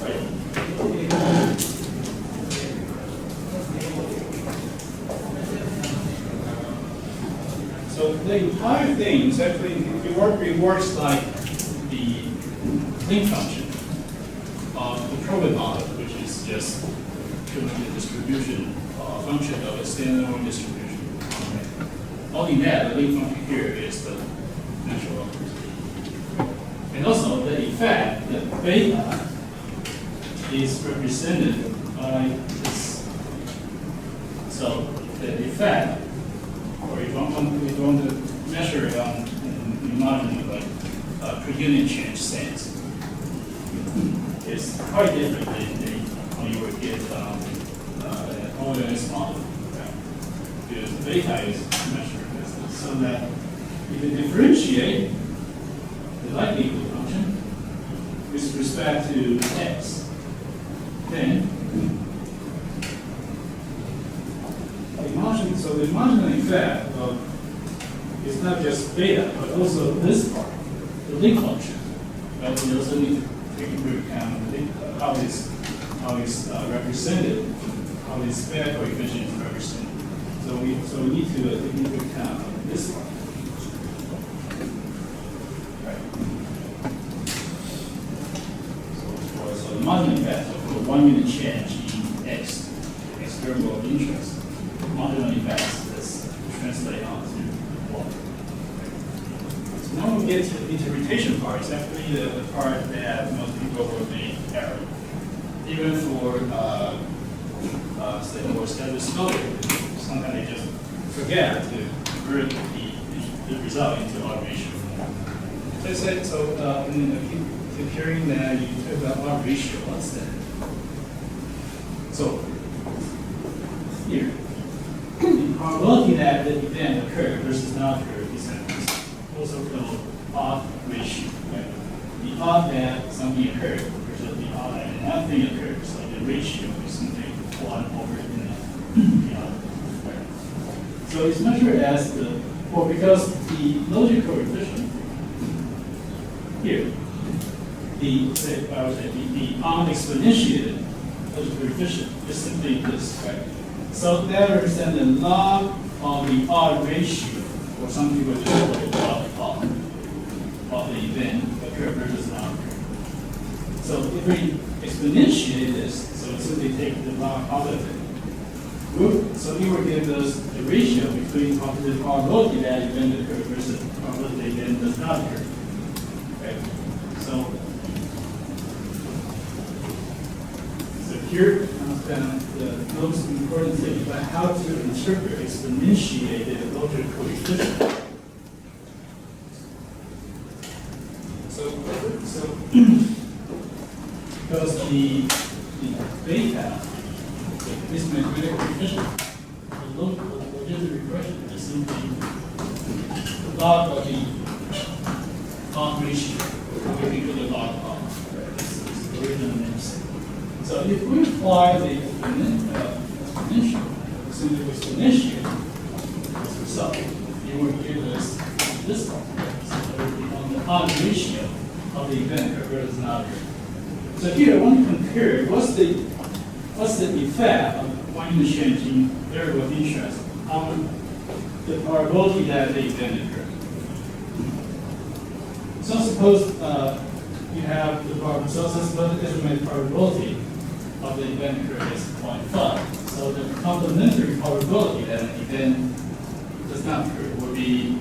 Right? So the entire thing is actually, it works like the link function of the probit model, which is just the distribution function of a standalone distribution. Okay. Only that, the link function here is the natural numbers. And also the effect, the beta, is represented by this. So the effect, or if you want to measure it on in margin like per unit change sense, it's quite different than when you would get an OLS model. Right? Because beta is measured as this. So that if you differentiate the likelihood function with respect to x, then the marginal effect is not just beta, but also this part, the link function. But we also need to take into account how it's represented, how this beta coefficient is represented. So we need to take into account this part. Right. So the marginal effect of 1 unit change in x variable of interest. Marginal effects that's translate onto 1. So now we get to the interpretation part. It's actually the part that most people will make error. Even for say more statistical, sometimes they just forget to convert the result into automation. So I said, in comparing that, you took the R ratio. What's that? So here. The probability that the event occurred versus not occurred is also called odd ratio. Right? The odd that something occurred versus the odd that nothing occurred. So the ratio is simply 1 over the odd. Right? So it's measured as because the logic coefficient here, the unexponentiated logic coefficient is simply this, right? So that represents the log of the odd ratio, or some people just call it log of the event occurred versus not occurred. So if we exponentiate this, so simply take the log of it. So it will give us the ratio between the probability that event occurred versus the probability that event does not occur. Okay. So here comes down the most important thing about how to interpret exponentiated logic coefficient. So because the beta, this magnetic coefficient, the logic regression is simply the log of the log ratio, we can do the log of. Right? This is the original namesake. So if we apply the exponential, simply exponentiate this result, it will give us this part. So it will be on the odd ratio of the event versus not occurred. So here I want to compare what's the effect of 1 unit change in variable of interest on the probability that the event occurred. So suppose you have the probability, so let's estimate the probability of the event occurred is 0.5. So the complementary probability that an event does not occur would be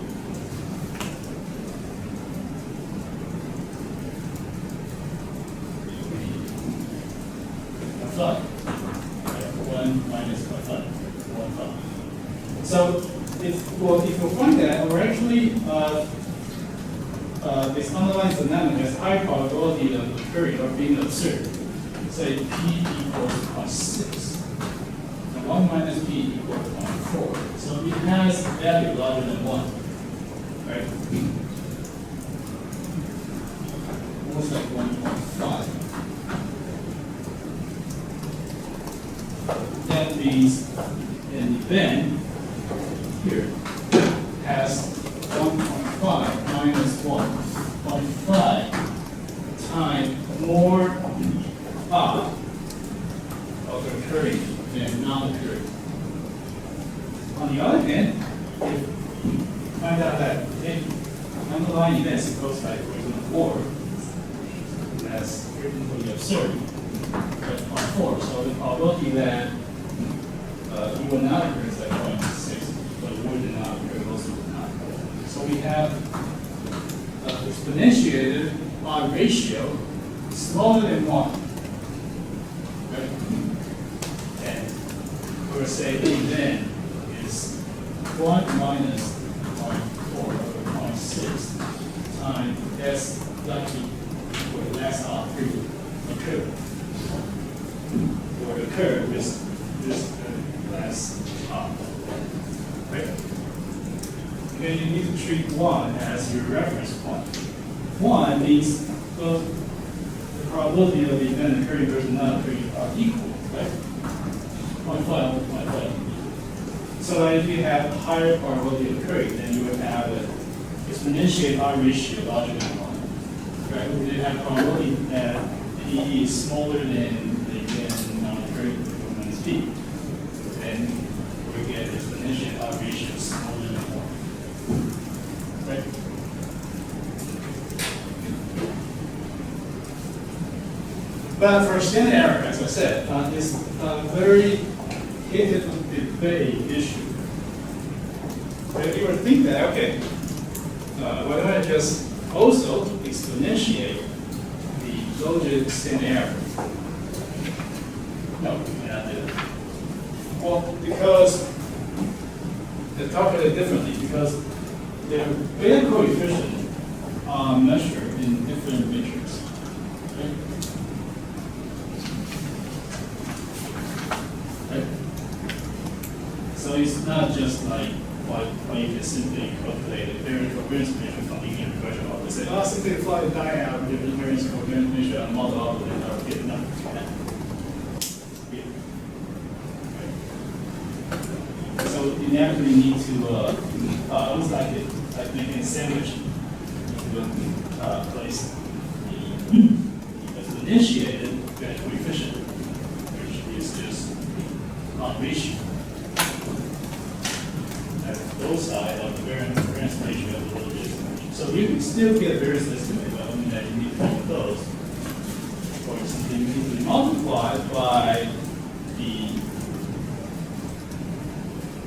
a 1 minus 0.5. 1.5. So if you find that, we're actually this underlying phenomenon has high probability of occurring or being observed. Say p equals 0.6. And 1 minus p equals 0.4. So it has value larger than 1. Right? Almost like 1.5. That means an event here has 1.5 minus 1.5 time more odd of occurring than non-occurring. On the other hand, if you find out that underlying events goes like, for example, 4, that's frequently observed at 0.4. So the probability that it will not occur is like 0.6, but it would not occur also would not. So we have exponentiated odd ratio smaller than 1. Right? And we'll say then is 1 minus 0.4 over 0.6 times S likely for the last odd period occur. Or occur with this last odd. Right? And you need to treat 1 as your reference point. 1 means the probability of the event occurring versus not occurring are equal, right? 0.5 over 0.5. So that if you have a higher probability of occurring, then you would have an exponentiate R ratio larger than 1. Right? If you have probability that E is smaller than the event not occurring minus P, then we get exponentiate R ratio smaller than 1. Right? But for standard error, as I said, it's a very heated debate issue. But you would think that, okay, why don't I just also exponentiate the logit standard error? No, we cannot do that. Well, because they talk about it differently, because the beta coefficient are measured in different metrics. Right? Right? So it's not just like what you can simply calculate a variance covariance measure from linear regression model. They say, oh, simply apply the diagonal different variance covariance measure and model out and I'll get enough. So you inevitably need to almost like making a sandwich. You place the exponentiated beta coefficient, which is just odd ratio. That's both sides of the variance ratio of the logit estimation. So you can still get variance estimate, but only that you need to make those. For example, you need to multiply by the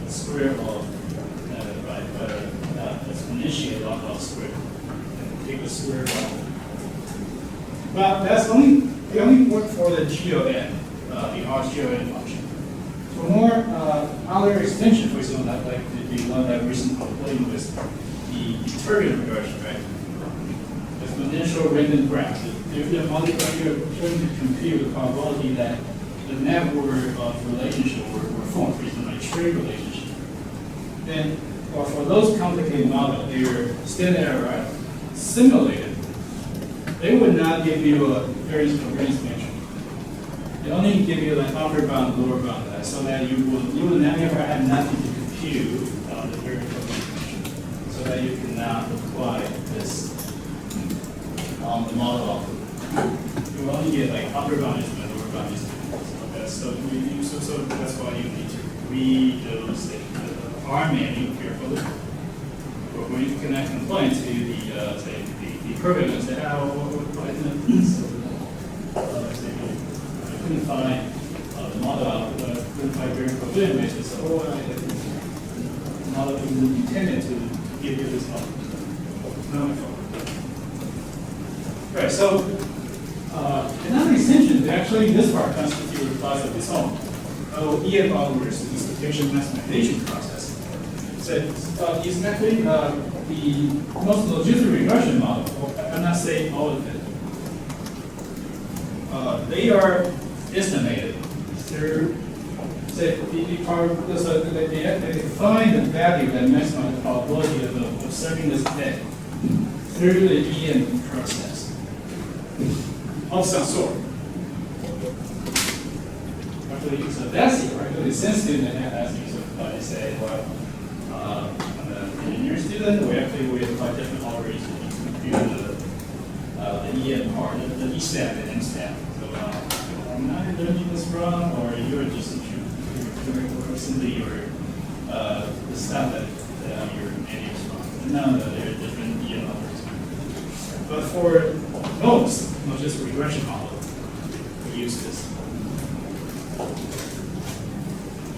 square of exponentiate of square. Take the square of. But that's they only work for the GON, the RGON function. For more other extension, for example, like the one that recently playing with the turbulent regression, right? Exponential random graph. If you're trying to compute the probability that the network of relationship were formed, for example, like trade relationship, then for those complicated models, their standard error simulated, they would not give you a variance covariance measure. They only give you like upper bound, lower bound, so that you will never have nothing to compute the variance covariance measure, so that you cannot apply this on the model output. You will only get like upper bound estimate, lower bound estimate. So that's why you need to read those R manual carefully. But when you connect complaint to the say the program and say, oh, what is this? I couldn't find the model out, couldn't find very covalent basis. So the model isn't intended to give you this model. No. Right. So another extension, actually, this part constitutes a class of its own. EF algorithms, the statistical maximization process. So it's actually the most legitimate regression model. I'm not saying all of it. They are estimated. They define the value that maximizes the probability of observing this event through the EM process of some sort. So that's it, right? It's sensitive to ask you. So you say, well, I'm an engineering student. We apply different algorithms to compute the EM part, the E step and M step. So I'm not learning this wrong, or you're just simply your the stuff that your menu is wrong. No, there are different EM numbers. But for most, not just regression model, we use this.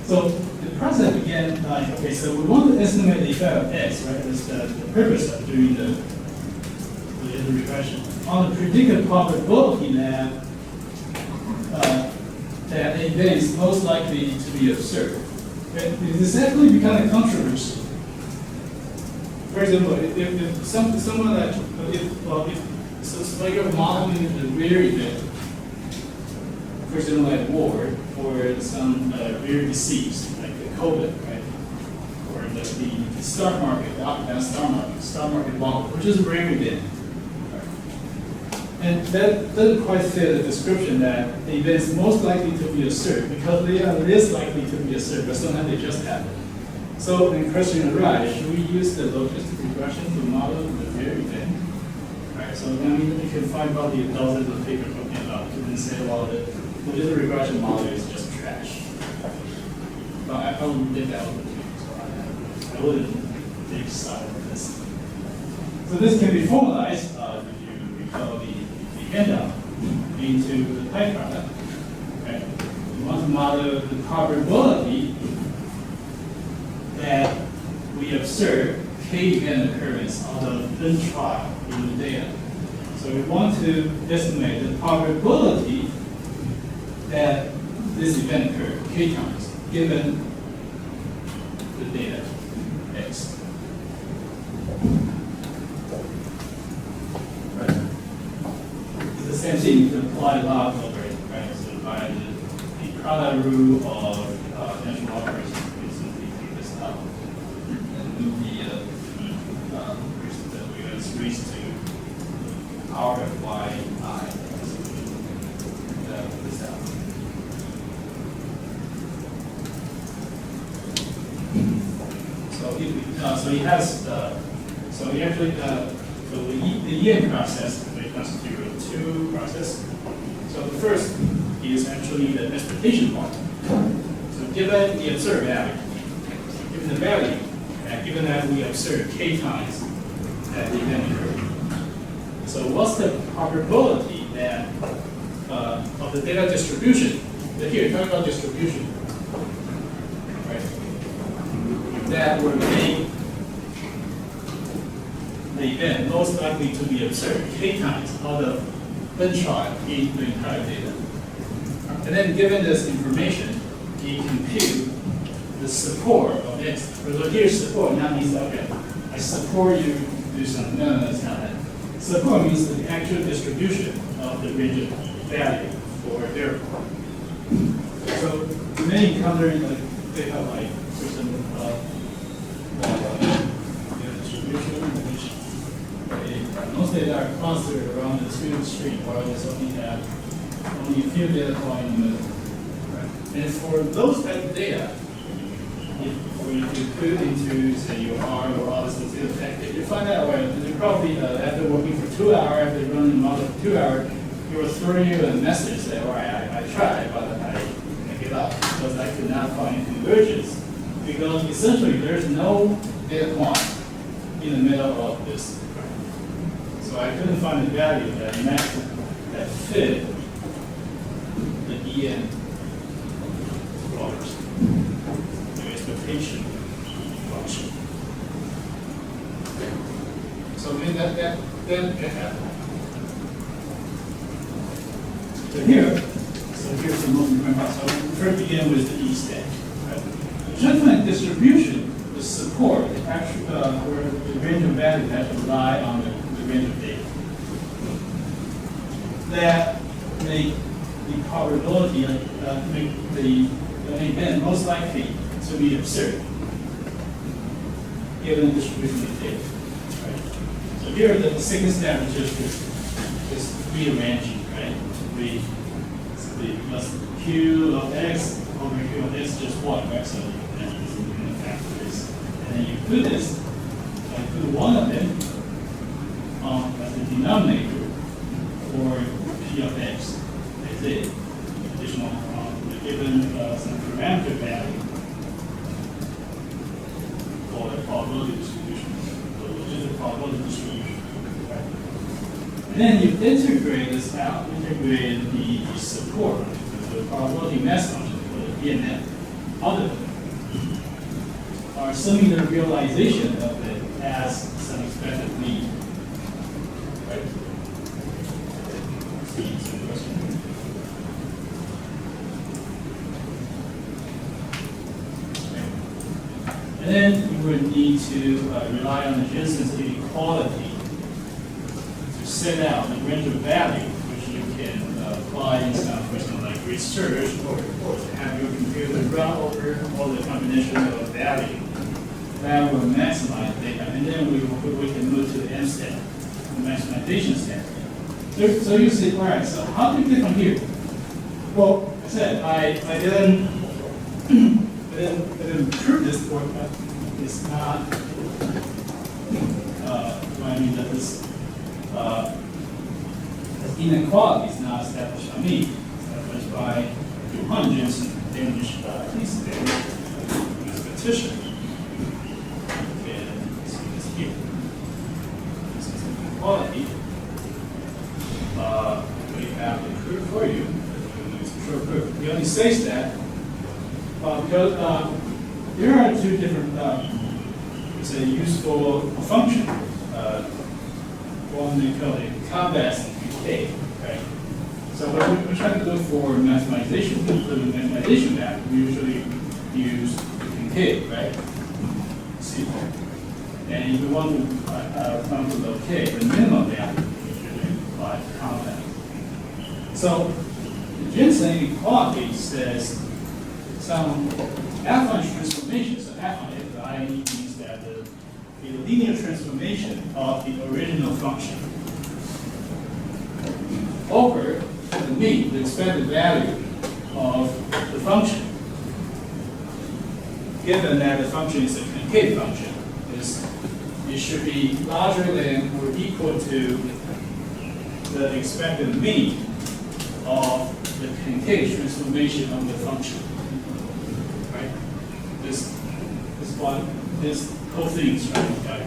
So the process began like, okay, so we want to estimate the effect of X, right? That's the purpose of doing the regression. On the predicted probability that that an event is most likely to be observed. Okay? This actually becomes a controversy. For example, if someone that, so like you're modeling the rare event, for example, like war, or some rare disease, like the COVID, right? Or the stock market, the up and down stock market model, which is a rare event. And that doesn't quite fit the description that the event is most likely to be observed, because they are less likely to be observed, but sometimes they just happen. So the question arises, should we use the logistic regression to model the rare event? Right, so then we can find probably dozens of papers talking about it and say, well, the logistic regression model is just trash. But I wouldn't think that would be, so I wouldn't take side of this. So this can be formalized, if you recall the handout, into the type product. Okay? We want to model the probability that we observe K event occurrence on the N trial in the data. So we want to estimate the probability that this event occurred K times, given the data X. Same thing, you can apply log over it, right? So by the product rule of natural operation, we simply take this out and move the we have raised to power of y I. This out. So he has so he actually so the EM process constitutes two processes. So the first is actually the expectation part. So given the observed value, given the value, given that we observe K times that the event occurred. So what's the probability that of the data distribution? Here, talk about distribution, right? That will make the event most likely to be observed K times out of N trial in the entire data. And then given this information, you compute the support of X. So here support now means, okay, I support you to do something. No, that's not it. Support means the actual distribution of the range of value for their part. So you may encounter like they have like for example distribution which most data are clustered around the two extreme, while there's only a few data points in the middle. Right? And for those type of data, if you put into say your R or all this effective, you find out where you probably after working for 2 hours, after running the model for 2 hours, you will throw you a message that, all right, I tried, but I give up because I could not find convergence, because essentially there's no data point in the middle of this. So I couldn't find a value that matched, that fit the EM colors, the expectation function. So then that happened. So here's the most important part. So we first begin with the E stack. Right? Judgment distribution, the support, the actual, where the range of values that rely on the range of data. That make the probability, make the event most likely to be observed, given the distribution of data. Right? So here, the second step is just rearranging, right? We plus Q of X over Q of X is just 1, right? So that's in the factors. And then you put this, put one of them as the denominator, for P of X as it additional given some parameter value for the probability distribution, which is the probability distribution. Right? And then you integrate this out, integrate the support, the probability mass function for the PNF out of it, are assuming the realization of it as some expected mean. Right? See some question. And then you would need to rely on the Jensen's inequality to set out the range of value which you can apply in some, for example, like research or to have your computer run over all the combination of value that will maximize data. And then we can move to the M step, the maximization step. So you say, all right, so how do we get from here? Well, I said I didn't prove this point, but it's not. I mean that this inequality is not established by me. It's established by Johann Jensen, Danish mathematician. And it's here. This is inequality. We have the proof for you. It's a short proof. He only says that. Because there are two different, say, useful function. One they call it convex and decay, right? So what we're trying to do for maximization, for the maximization map, we usually use decay, right? See, and if we want to locate the minimum value, we usually apply convex. So the Jensen inequality says some affine transformation. So affine, I means that the linear transformation of the original function over the mean, the expected value of the function, given that the function is a concave function, it should be larger than or equal to the expected mean of the concave transformation of the function. Right? This whole thing is trying to guide.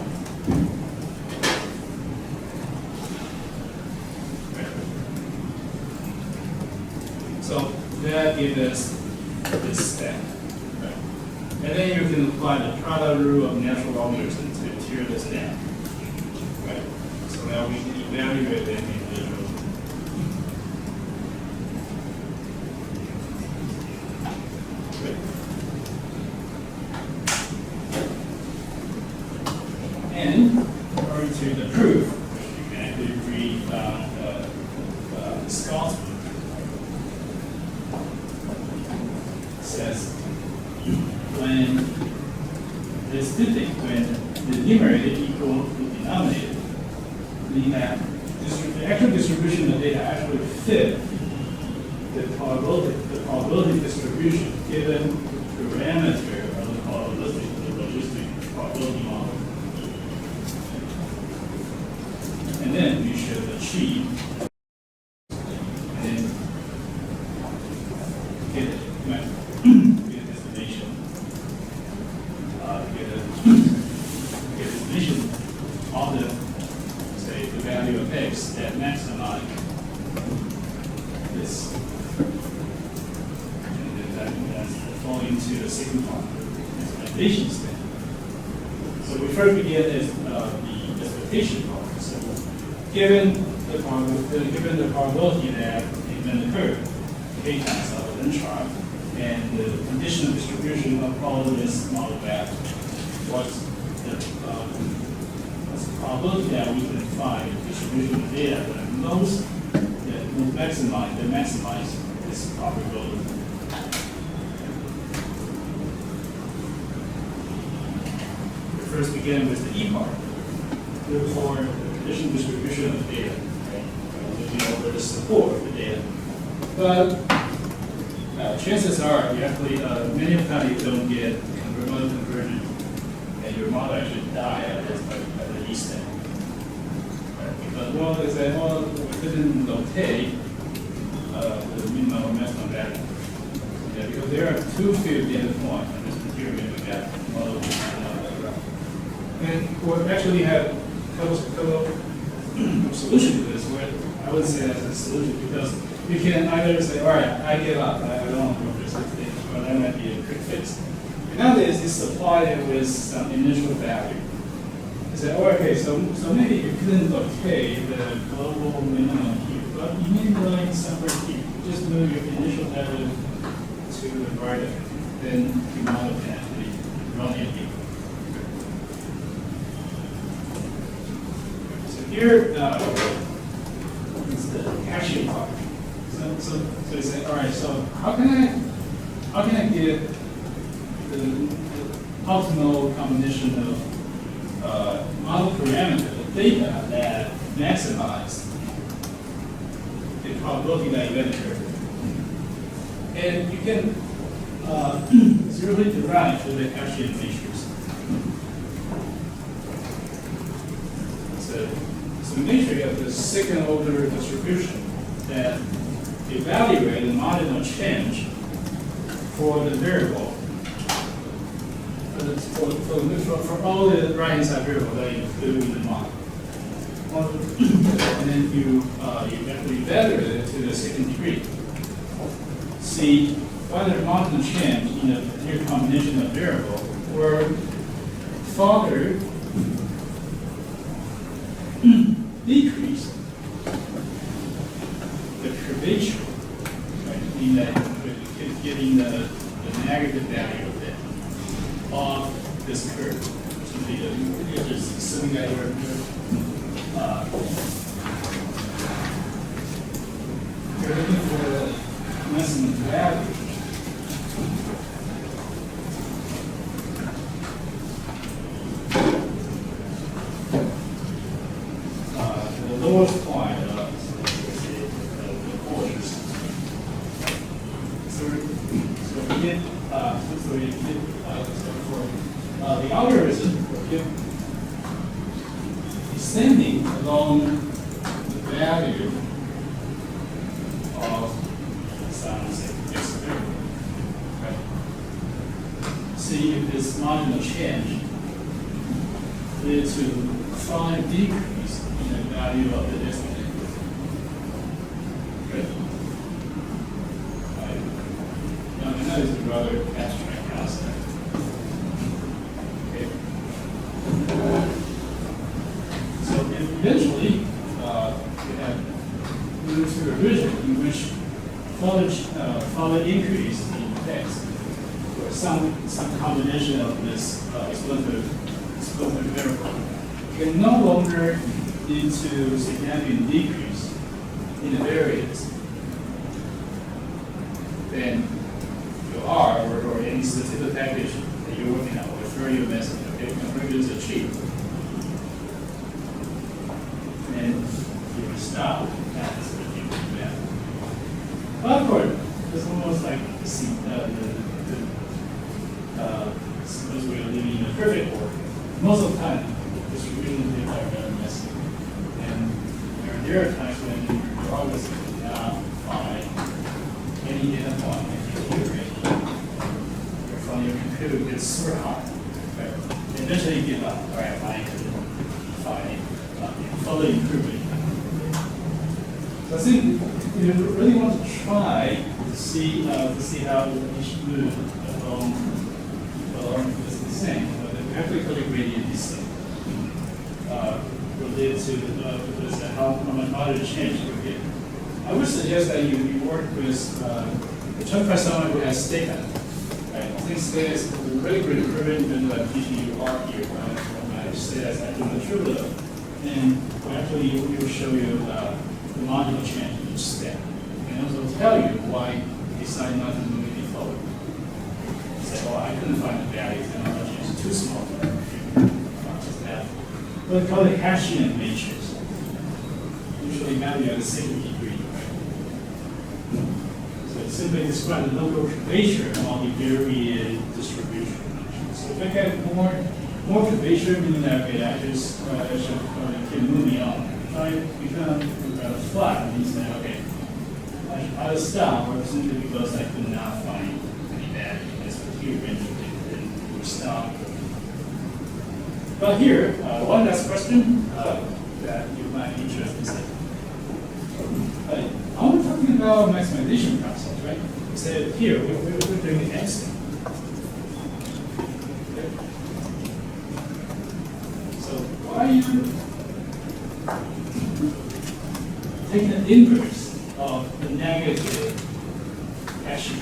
So that gives us this step. Right? And then you can apply the product rule of natural logarithms to tear this down. Right? So now we can evaluate them individually. And according to the proof, which you can actually read Scott's book, says when this diptych, when the numerator equal the denominator, we have the actual distribution of data actually fit the probability distribution given the parameter of the probability, the logistic probability model. And then we should achieve and get a destination, get a destination of the, say, the value of x that maximize this. And then that's falling into the second part, expectation step. So we first begin as the expectation part. So given the probability that event occurred, k times of the chart, and the conditional distribution of all of this model that what's the probability that we can find the distribution of data that will maximize this probability. We first begin with the E part. For conditional distribution of the data, right? Looking over the support of the data. But chances are you actually, many of the time you don't get conversion convergence, and your model actually die at the E step. Right? Because, well, they say, well, couldn't locate the minimum or maximum value. Yeah, because there are two field data points on this material we got modeled. And we actually have a couple solution to this, where I would say that's a solution, because you can either say, all right, I give up, I don't want to work this thing, or that might be a quick fix. And nowadays, it's supplied with some initial value. You say, oh, okay, so maybe you couldn't locate the global minimum here, but you need to like somewhere here. Just move your initial value to the right, then you model can actually run it here. Here is the caching part. So you say, all right. So how can I get the optimal combination of model parameter data that maximize the probability that you enter? And you can zeroly derive to the caching features. So the matrix of the second order distribution that evaluate the marginal change for the variable for all the right hand side variable that you include in the model. And then you evaluate it to the second degree. See whether marginal change in a particular combination of variable or further decrease the curvature, right? Meaning that getting the negative value of this curve. So you're just assuming that you're looking for the maximum value. The lowest point of the course. So we get for the algorithm, we're descending along the value of some x variable. Right? See if this marginal change leads to fine decrease in the value of the estimate. Good. Now, that is a rather abstract concept. Okay. So eventually, we have moved to a region in which further increase in text, or some combination of this explanatory variable, can no longer lead to significant decrease in the variance than your R or any statistical package that you're working on, or through your method, okay, can produce a cheat. And you will stop at this particular method. Well, of course, it's almost like suppose we are living in a perfect world. Most of the time, distribution data are very messy. And there are times when you obviously cannot find any data point that you from your computer gets super hot. Right? Eventually you give up. All right, I can find further improvement. So I think you really want to try to see how each move along is the same. The amplified gradient is related to how much marginal change you get. I would suggest that you work with the chunk persona who has data. Right? Since there is a really good improvement in the GPU R here, when I say that's actually the true level, and actually it will show you the marginal change in each step, and also tell you why you decide not to move any forward. Say, well, I couldn't find the values, and the change is too small. But call it Hessian matrix. Usually value at the same degree, right? So it simply describes the local curvature among the varied distribution. So if I get more curvature, meaning that okay, I just keep moving on. become flat, means that, okay, I will stop, or simply because I could not find any value. That's what here, and we stop. But here, one last question that you might be interested in. I want to talk about maximization process, right? So here, we're doing the X thing. Okay. So why are you taking the inverse of the negative action?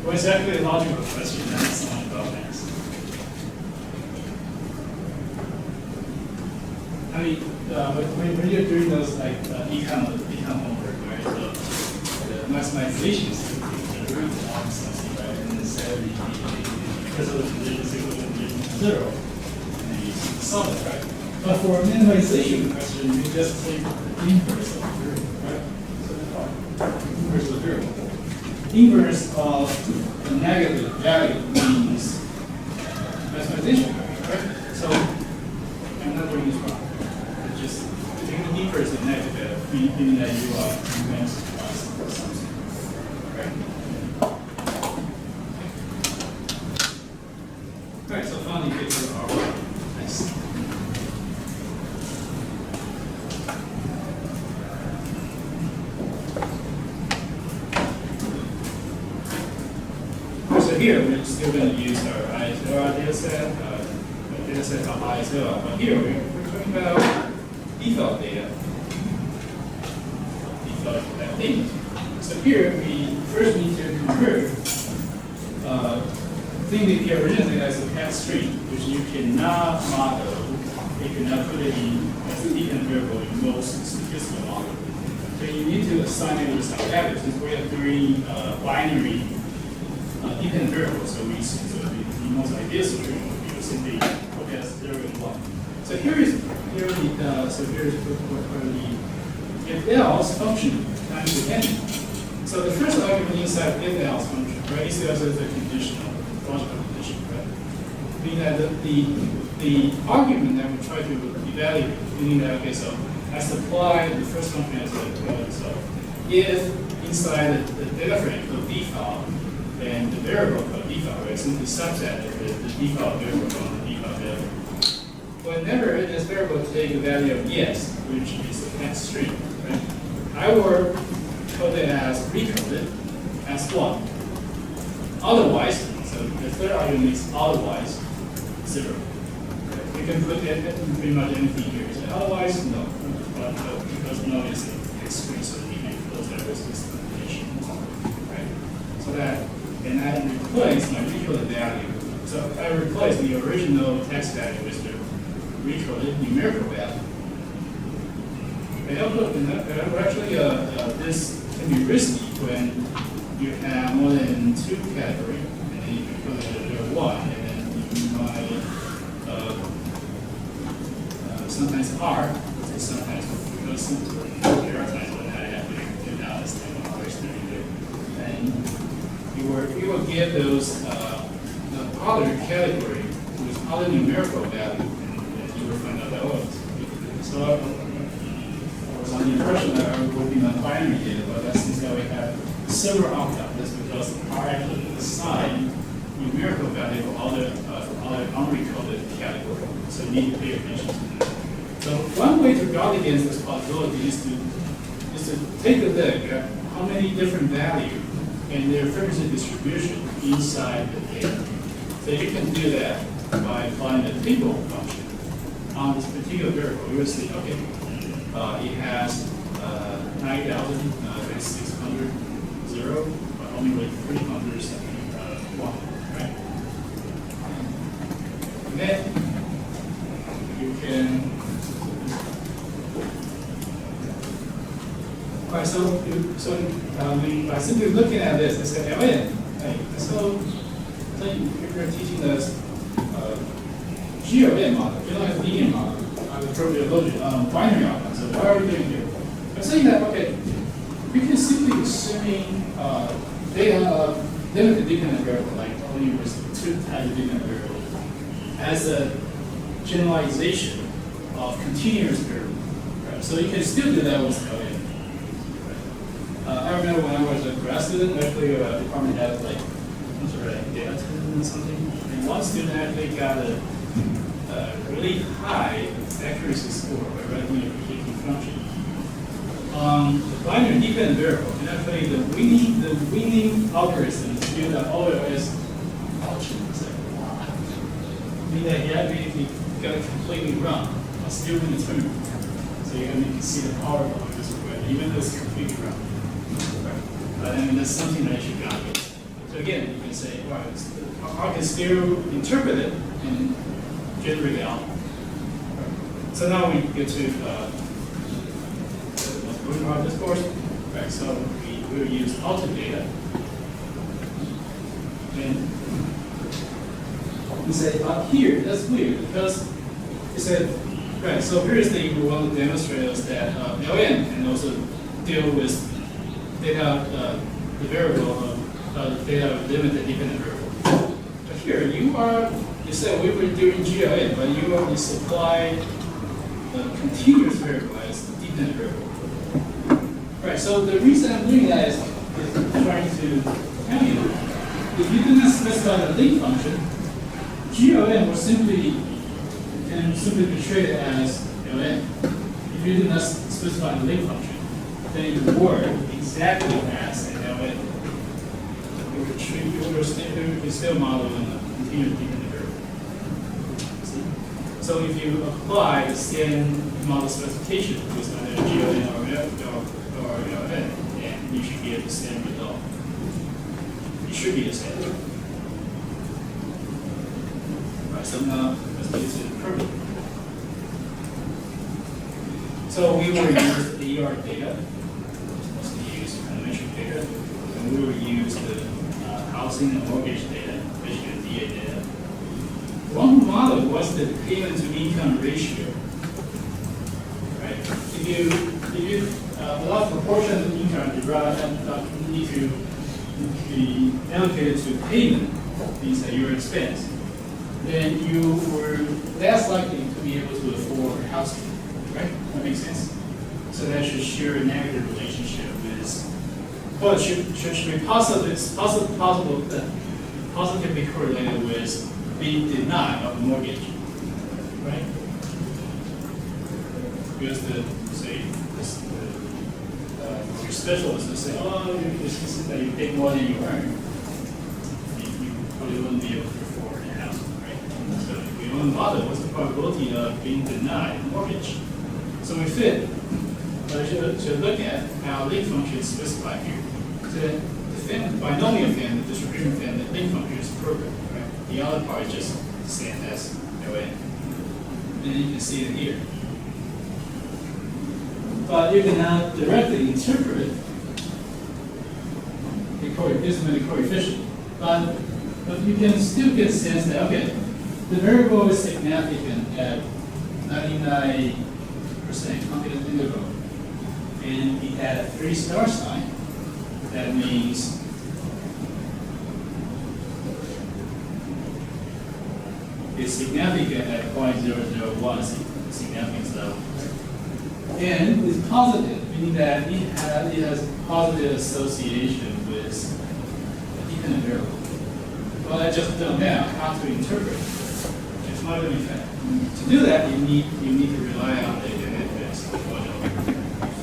Well, it's actually a logical question, and it's not about math. I mean, when you're doing those like econ homework, right? The maximization is the root of something, right? And instead, because of the condition is equal to condition 0, and you solve it, right? But for a minimization question, you just take the inverse of the root, right? So that's fine. Inverse of the root. Inverse of the negative value means maximization, right? So I'm not doing this wrong. It's just taking the inverse of negative value, meaning that you are maximizing something, right? All right. So finally, get to our next. So here, we're still going to use our ISR data set of ISR. But here, we're talking about default data. Default things. So here, we first need to convert thing that here originally as a path string, which you cannot model, you cannot put it in as a dependent variable in most statistical model. So you need to assign it with some value. Since we are doing binary dependent variables, so the most ideal solution would be simply look at 0 and 1. So here's the if else function times the n. So the first argument inside if else function, right, is also the conditional logical condition, right? Meaning that the argument that we try to evaluate, meaning that okay, so I supply the first function as a so if inside the data frame called default and the variable called default, right, simply subset the default variable from the default variable. Whenever this variable takes the value of yes, which is the text string, right, I will code it as recoded as 1. Otherwise, so the third argument is otherwise 0. Okay. You can put pretty much anything here. So otherwise, no. But because no is a text string, so we can close that with this combination. Right? So that, and I replace my recoded value. So I replace the original text value with the recoded numerical value. And actually, this can be risky when you have more than 2 categories, and then you put it 1, and then you might sometimes hard, sometimes because there are times when I have to do that as kind of always doing it, and you will get those the other category with other numerical value, and you will find out that so I was on the impression that I was working on binary data, but that seems that we have several outcomes. That's because I actually assign numerical value for other unrecoded category. So you need to pay attention to that. So one way to guard against this possibility is to take a look at how many different values and their frequency distribution inside the data. So you can do that by applying the table function on this particular variable. You will see, okay, it has 9,600 0, but only like 300 1, right? And then you can. Right, by simply looking at this, I say, oh yeah, hey, so if you're teaching this GOM model, you don't have linear model, the appropriate logic, binary outcome. So why are we doing here? I'm saying that, okay, you can is simply assuming data of limited dependent variable, like only with two types of dependent variable, as a generalization of continuous variable. Right? So you can still do that with LN. Right? I remember when I was a grad student, actually a department had like, what's it, like data or something, and one student actually got a really high accuracy score by writing a predicting function. The binary dependent variable, and actually the winning algorithm is built up all as algebra. Meaning that he actually got it completely wrong, but still win the tournament. So you can see the power of this way, even though it's completely wrong. But I mean, that's something that you got it. So again, you can say, well, I can still interpret it and generate the output. So now we get to moving on this course. Right, so we will use output data. And we say, here, that's weird, because it said, right, so here's the we want to demonstrate is that LN can also deal with data, the variable of data of limited dependent variable. But here, you said we were doing GLN, but you only supply the continuous variable as the dependent variable. Right, so the reason I'm doing that is trying to tell you, if you do not specify the link function, GLN will simply be treated as LN. If you do not specify the link function, then it will work exactly as an LN. It will still model in a continuous dependent variable. See? So if you apply the same model specification with either GLN or LN, and you should get the same result. It should be the same. Right, so now let's get to the program. So we will use the ER data, mostly use econometric data, and we will use the housing and mortgage data, basically DA data. One model was the payment to income ratio. Right? If you a large proportion of income derived need to be allocated to payment, means that your expense, then you were less likely to be able to afford housing, right? That makes sense. So that should share a negative relationship with, well, it should be positively correlated with being denied of a mortgage, right? Because your specialist will say, oh, this is that you pay more than you earn. You probably wouldn't be able to afford a house, right? So if we want to model what's the probability of being denied a mortgage. So we fit, should look at how link function is specified here. So the binomial fan, the distribution fan, the link function is perfect, right? The other part is just the same as LN. And you can see it here. But you can now directly interpret the coefficient. But you can still get a sense that, okay, the variable is significant at 99% confidence interval. And it had a 3-star sign. That means it's significant at 0.001 significance level. And it's positive, meaning that it has positive association with a dependent variable. Well, I just don't know how to interpret it. It's not going to be fair. To do that, you need to rely on the FS, or the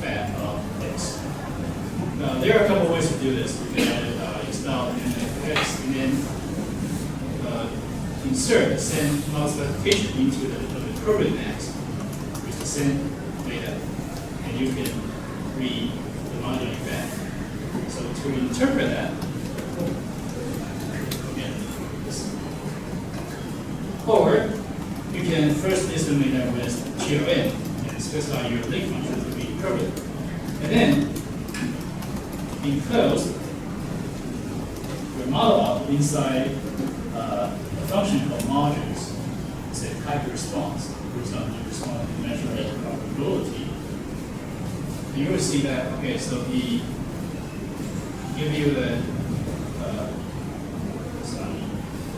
fat of X. Now, there are a couple of ways to do this. You can install NFX and then insert the same model specification into the appropriate max, which is the same data, and you can read the modeling back. So to interpret that, or you can first estimate that with GLN and specify your link function to be appropriate. And then enclose your model out inside a function called modules. It's a type of response. For example, you respond to measure a probability. And you will see that, okay, so the give you the some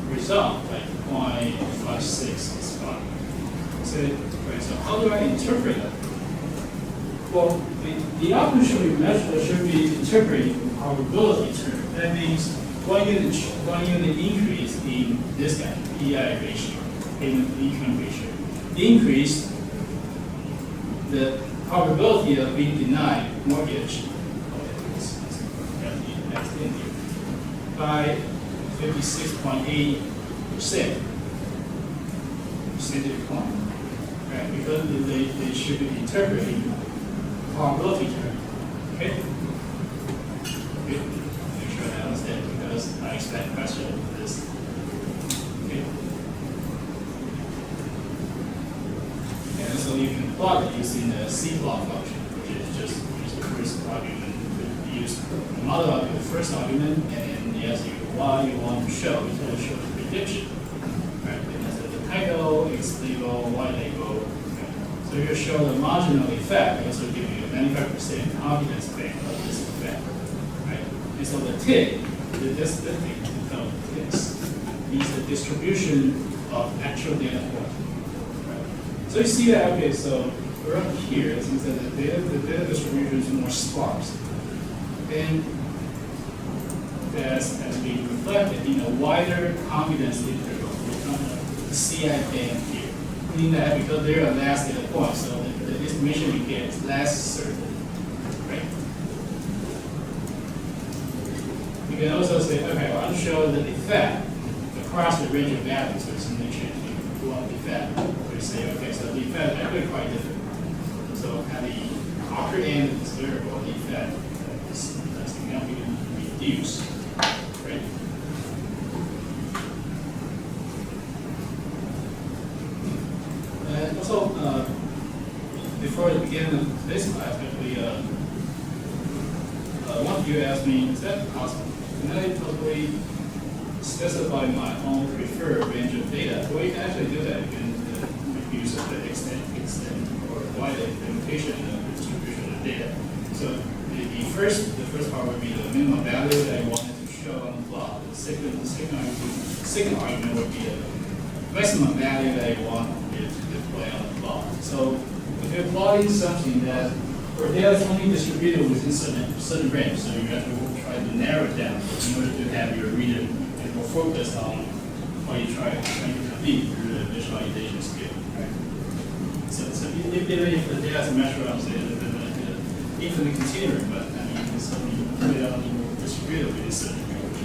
result like 0.56 is fine. So, right, so how do I interpret it? Well, the output should be measured, should be interpreted in probability term. That means one unit increase in this guy, PI ratio, payment income ratio, increase the probability of being denied mortgage by 56.8% percentage point, right? Because they should be interpreted in probability term. Okay? Good. Make sure I understand because I expect question for this. Okay. And so you can plot it using the C-plot function, which is just the first argument. You use the model argument, the first argument, and then yes, what you want to show, you want to show the prediction. Right? And the title, X label, Y label. Okay. So you show the marginal effect, it also give you a 95% confidence band of this effect. Right? And so the tick, this thing called ticks, is the distribution of actual data point. Right? So you see that, okay, so around here, it seems that the data distribution is more sparse. And that has been reflected in a wider confidence interval, the CI band here. Meaning that because there are less data points, so the information you get is less certain. Right? You can also say, okay, well, I'll show the effect across the range of values. So it's in the change you want the effect. So you say, okay, so the effect is actually quite different. So at the upper end of this variable, the effect is significantly reduced. Right? And also, before I begin this class, actually, one of you asked me, is that possible? Can I totally specify my own preferred range of data? Well, you can actually do that. You can make use of the extent, or wide implementation of the distribution of data. So the first part would be the minimum value that I wanted to show on the plot. The second argument would be the maximum value that I want it to display on the plot. So if you're plotting something that where data is only distributed within certain range, so you have to try to narrow it down in order to have your reader more focused on what you're trying to complete through the visualization skill. Right? So if the data is measured on, say, the infinite continuum, but I mean, it's only distributed within certain range.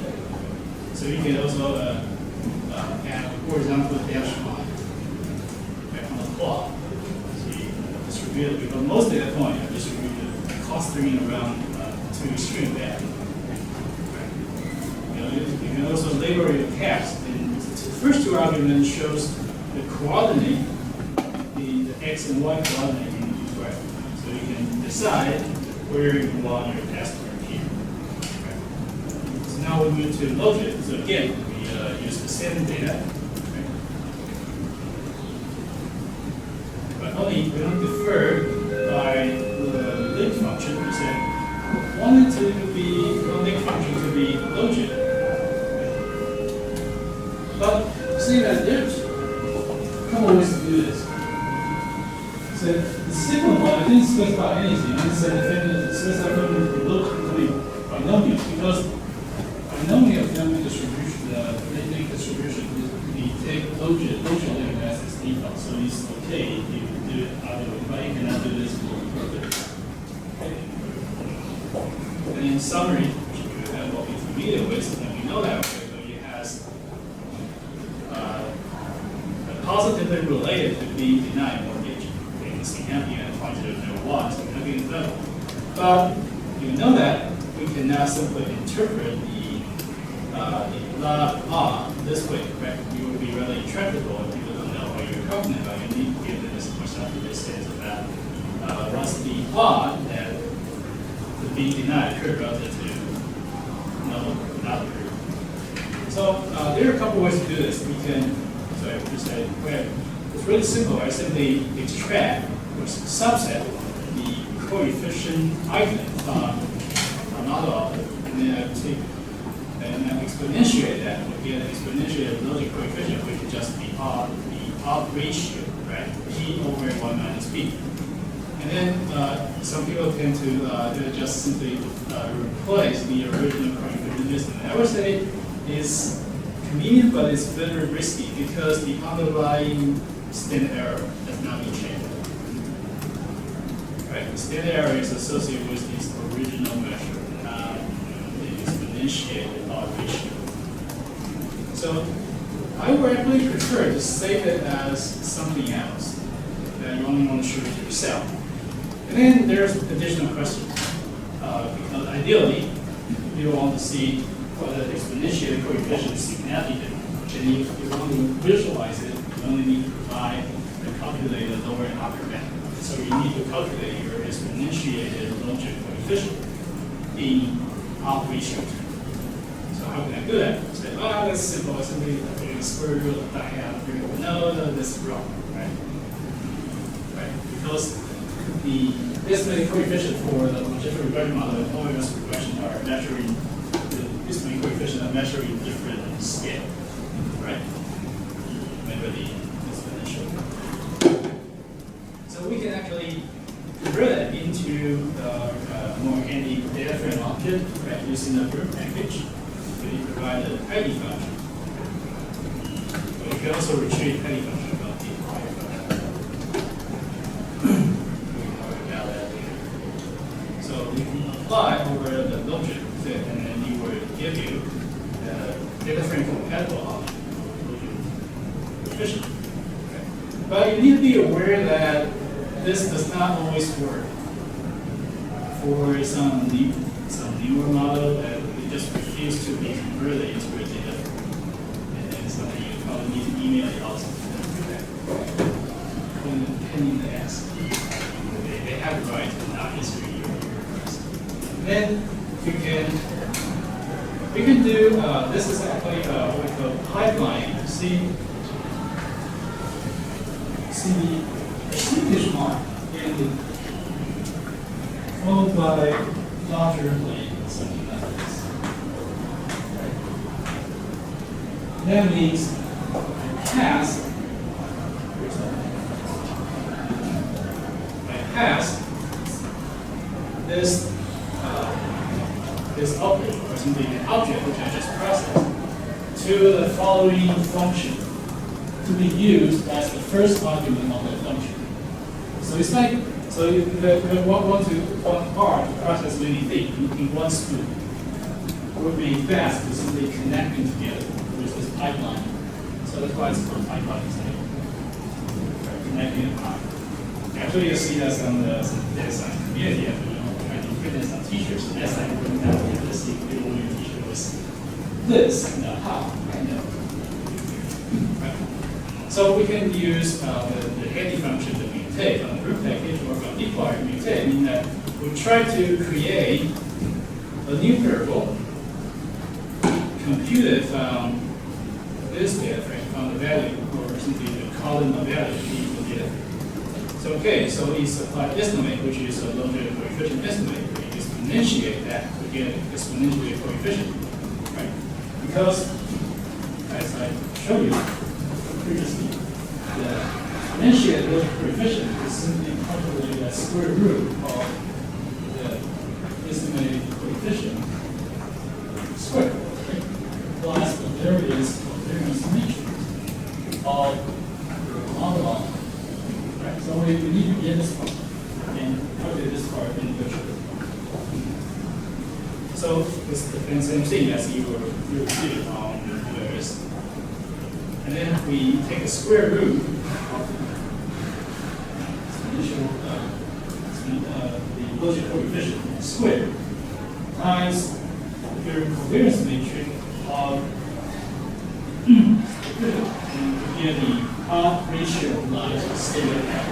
So you can also add horizontal dash line back on the plot. Because most data points are distributed clustering around two extreme values. Right? You can also label your text. And the first two arguments shows the coordinate, the x and y coordinate in each way. So you can decide where you want your text to appear. Right? So now we move to logic. So again, we use the same data. Only we don't defer by the link function. We say want it to be the link function to be logit. But see that there's a couple ways to do this. So the second one, I didn't specify anything. I said specify logit binomial because binomial family distribution, the link distribution, we take logit as its default, so it's okay if you do it either way, but you cannot do this for purpose. Okay. And in summary, you have what we're familiar with, and we know that okay, so it has positively related to being denied mortgage. Okay, it's significant and quantitative one, significant level. But you know that we can now simply interpret the log R this way, right? You will be rather intractable if people don't know what you're talking about. You need to give them as much time to this sense about what's the odd that the being denied occurred relative to no, not occurred. So there are a couple ways to do this. We can, so just say, well, it's really simple. I simply extract or subset the coefficient item from another object, and then I take and I exponentiate that. We get an exponentiated logic coefficient, which is just the odd ratio, right? P over 1 minus B. And then some people tend to just simply replace the original coefficient estimate. I would say it's convenient, but it's very risky because the underlying standard error has not been changed. Right? The standard error is associated with this original measure, not the exponentiated odd ratio. So I would actually prefer to save it as something else that you only want to show it to yourself. And then there's additional questions. Because ideally, you want to see whether the exponential coefficient is significant. And if you want to visualize it, you only need to provide the calculated lower and upper bound. So you need to calculate your exponentiated logic coefficient in odd ratio terms. So how can I do that? Say, oh, that's simple. I simply take the square root of that half. No, that's wrong, right? Right? Because the estimated coefficient for the logical regression model and OMS regression are measuring the estimated coefficient are measuring different scale, right? Remember the exponential. So we can actually convert that into a more handy data frame object, right? Using the group package. So you provide a ID function. But you can also retrieve any function about the acquired function. So you can apply over the logic fit, and then you will give you the data frame compatible object, coefficient. Okay. But you need to be aware that this does not always work. For some newer model that it just refuses to be converted into a data frame, and then something you probably need to email it also. Pain in the ass. They have the right to not history. Then we can do this is actually what we call pipeline. See the percentage mark and followed by larger lane, something like this. That means pass. I pass this object, or simply an object which I just processed, to the following function to be used as the first argument of that function. So it's like, so you want part to process many things in one spool. It would be best to simply connect them together with this pipeline. So that's why it's called pipeline instead. Connecting the pipe. Actually, you'll see that on the data science community as well. Fitness on t-shirts, and that's like putting down the see people wearing a t-shirt with this and how, right? So we can use the handy function that we take on the group package or from deploy mutate, meaning that we try to create a new variable computed from this data frame, from the value, or simply the column of value in the data frame. So okay, so it's applied estimate, which is a logical coefficient estimate. We exponentiate that to get an exponential coefficient, right? Because, as I showed you previously, the exponentiated logical coefficient is simply calculated as square root of the estimated coefficient squared, right? Plus the variance matrix of the model. Right, so we need to get this part and calculate this part individually. So it's the same thing as you did on the various. And then we take a square root of the logic coefficient squared times the covariance matrix of and get the odd ratio lines stated out.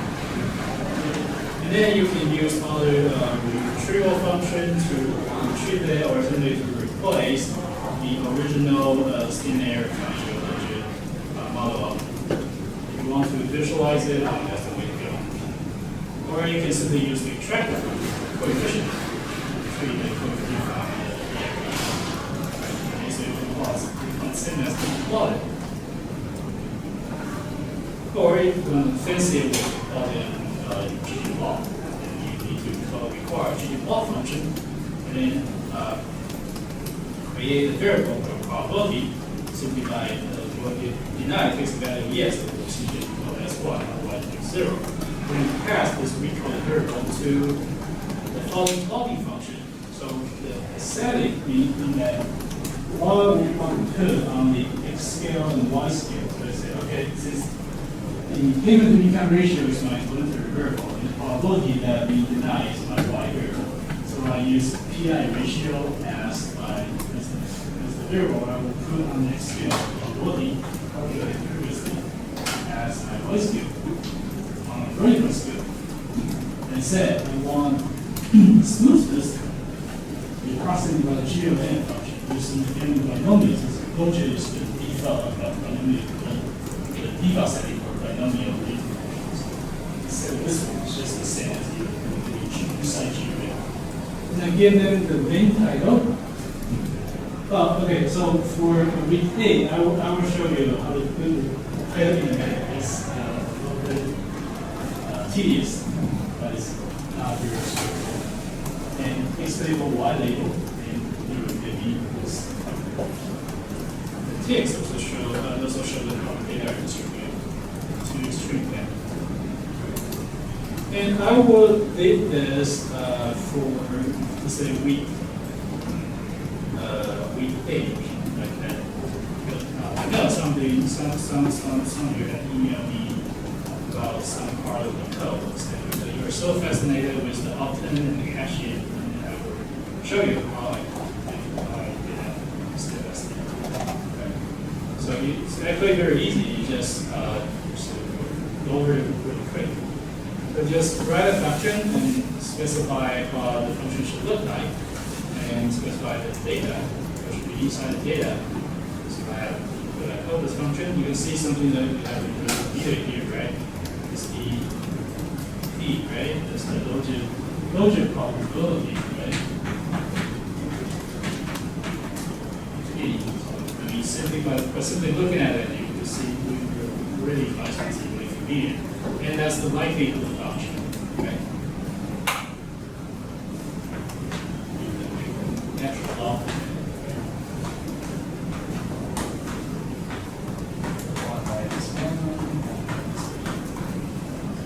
And then you can use other retrieval function to retrieve it, or simply to replace the original standard function model. If you want to visualize it, that's the way to go. Or you can simply use the extractor coefficient to retrieve the coefficient from the function has to be plotted. Or if you want to fancy it with plotting ggplot, then you need to require a ggplot function and then create a variable or probability simply by when you deny it takes a value of yes, it will see it as 1, otherwise it's 0. When you pass this recall variable to the plotting function, so the setting means that all we want to put on the x scale and y scale. So I say, okay, since the payment to income ratio is my voluntary variable, and the probability that we deny is my y variable. So I use PI ratio as the variable I will put on the x scale probability calculated previously as my y scale on the vertical scale. And said we want smoothness to be approximated by the G of n function. Using the n binomials, Log is the default binomial, the default setting for binomial. So this one is just the same as the side G of n. And I give them the main title. Okay, so for week 8, I will show you how to put the title in the manual. It's a little bit tedious, but it's not very straightforward. And X label, Y label, and you will give me this. The text also show the data distributed to string them. And I will date this for, let's say, week 8, like that. But I know some of you have emailed me about some part of the code. So you are so fascinated with the opt-in and the caching, and I will show you how I did that step by step. Okay. So it's actually very easy. You just go over it really quick. So just write a function and specify what the function should look like, and specify the data. Inside the data. So I call this function. You can see something that you have here, right? It's the P, right? That's the logit probability, right? P. I mean, simply by simply looking at it, you can see we really find something really convenient. And that's the likelihood function, right? Natural law.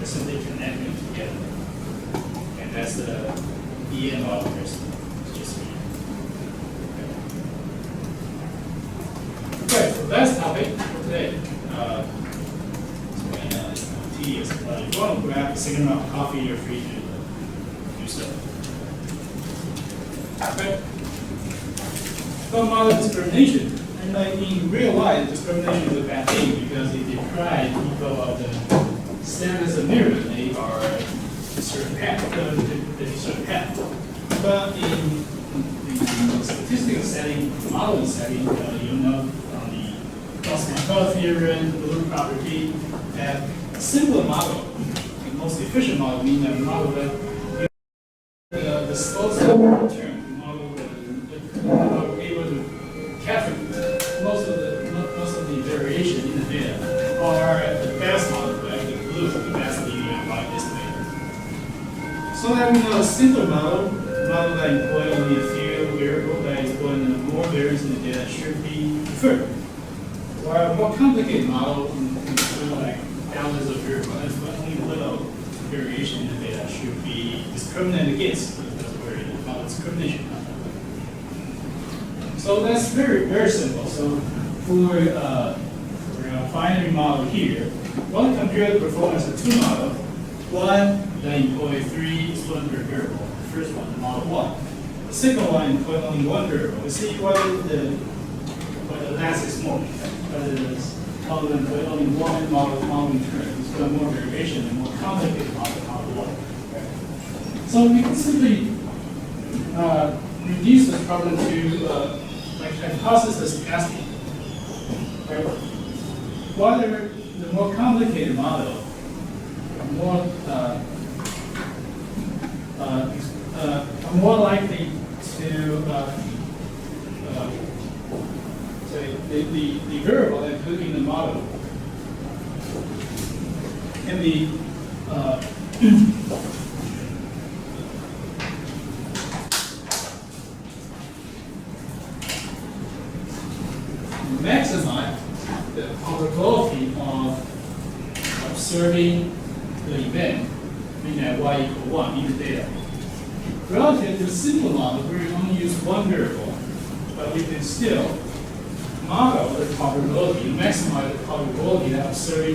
Simply connect them together. And that's the EM operators. Just okay, so that's topic for today. It's tedious. If you want to grab a second round of coffee, you're free to do so. Okay. So model discrimination. And like in real life, discrimination is a bad thing because it deprives people of the standards of merit. They are a certain path, But in the statistical setting, modeling setting, you know from the Gauss-Markov theorem, the balloon property, that a simpler model, the most efficient model, meaning a model that the slopes of the return, model that are able to capture most of the variation in the data, are the best model. So that we know a simpler model that employs only a few variables, that employs more variance in the data should be preferred. While a more complicated model, like thousands of variables, that's only a little variation in the data should be discriminated against. That's where the model discrimination comes from. So that's very, very simple. So for a binary model here, one compare the performance of two models. One that employs 3 explanatory variables. The first one, the model 1. The second one employs only 1 variable. We see whether the last is more. Whether it's model employs only 1 model term. It's got more variation and more complicated model 1. Okay. So we can simply reduce this problem to like hypothesis casting. Right? Whether the more complicated model more likely to So the variable that put in the model can be maximize the probability of observing the event, meaning at y equal 1 in the data. Relative to simple model, where you only use one variable, but we can still model the probability, maximize the probability of observing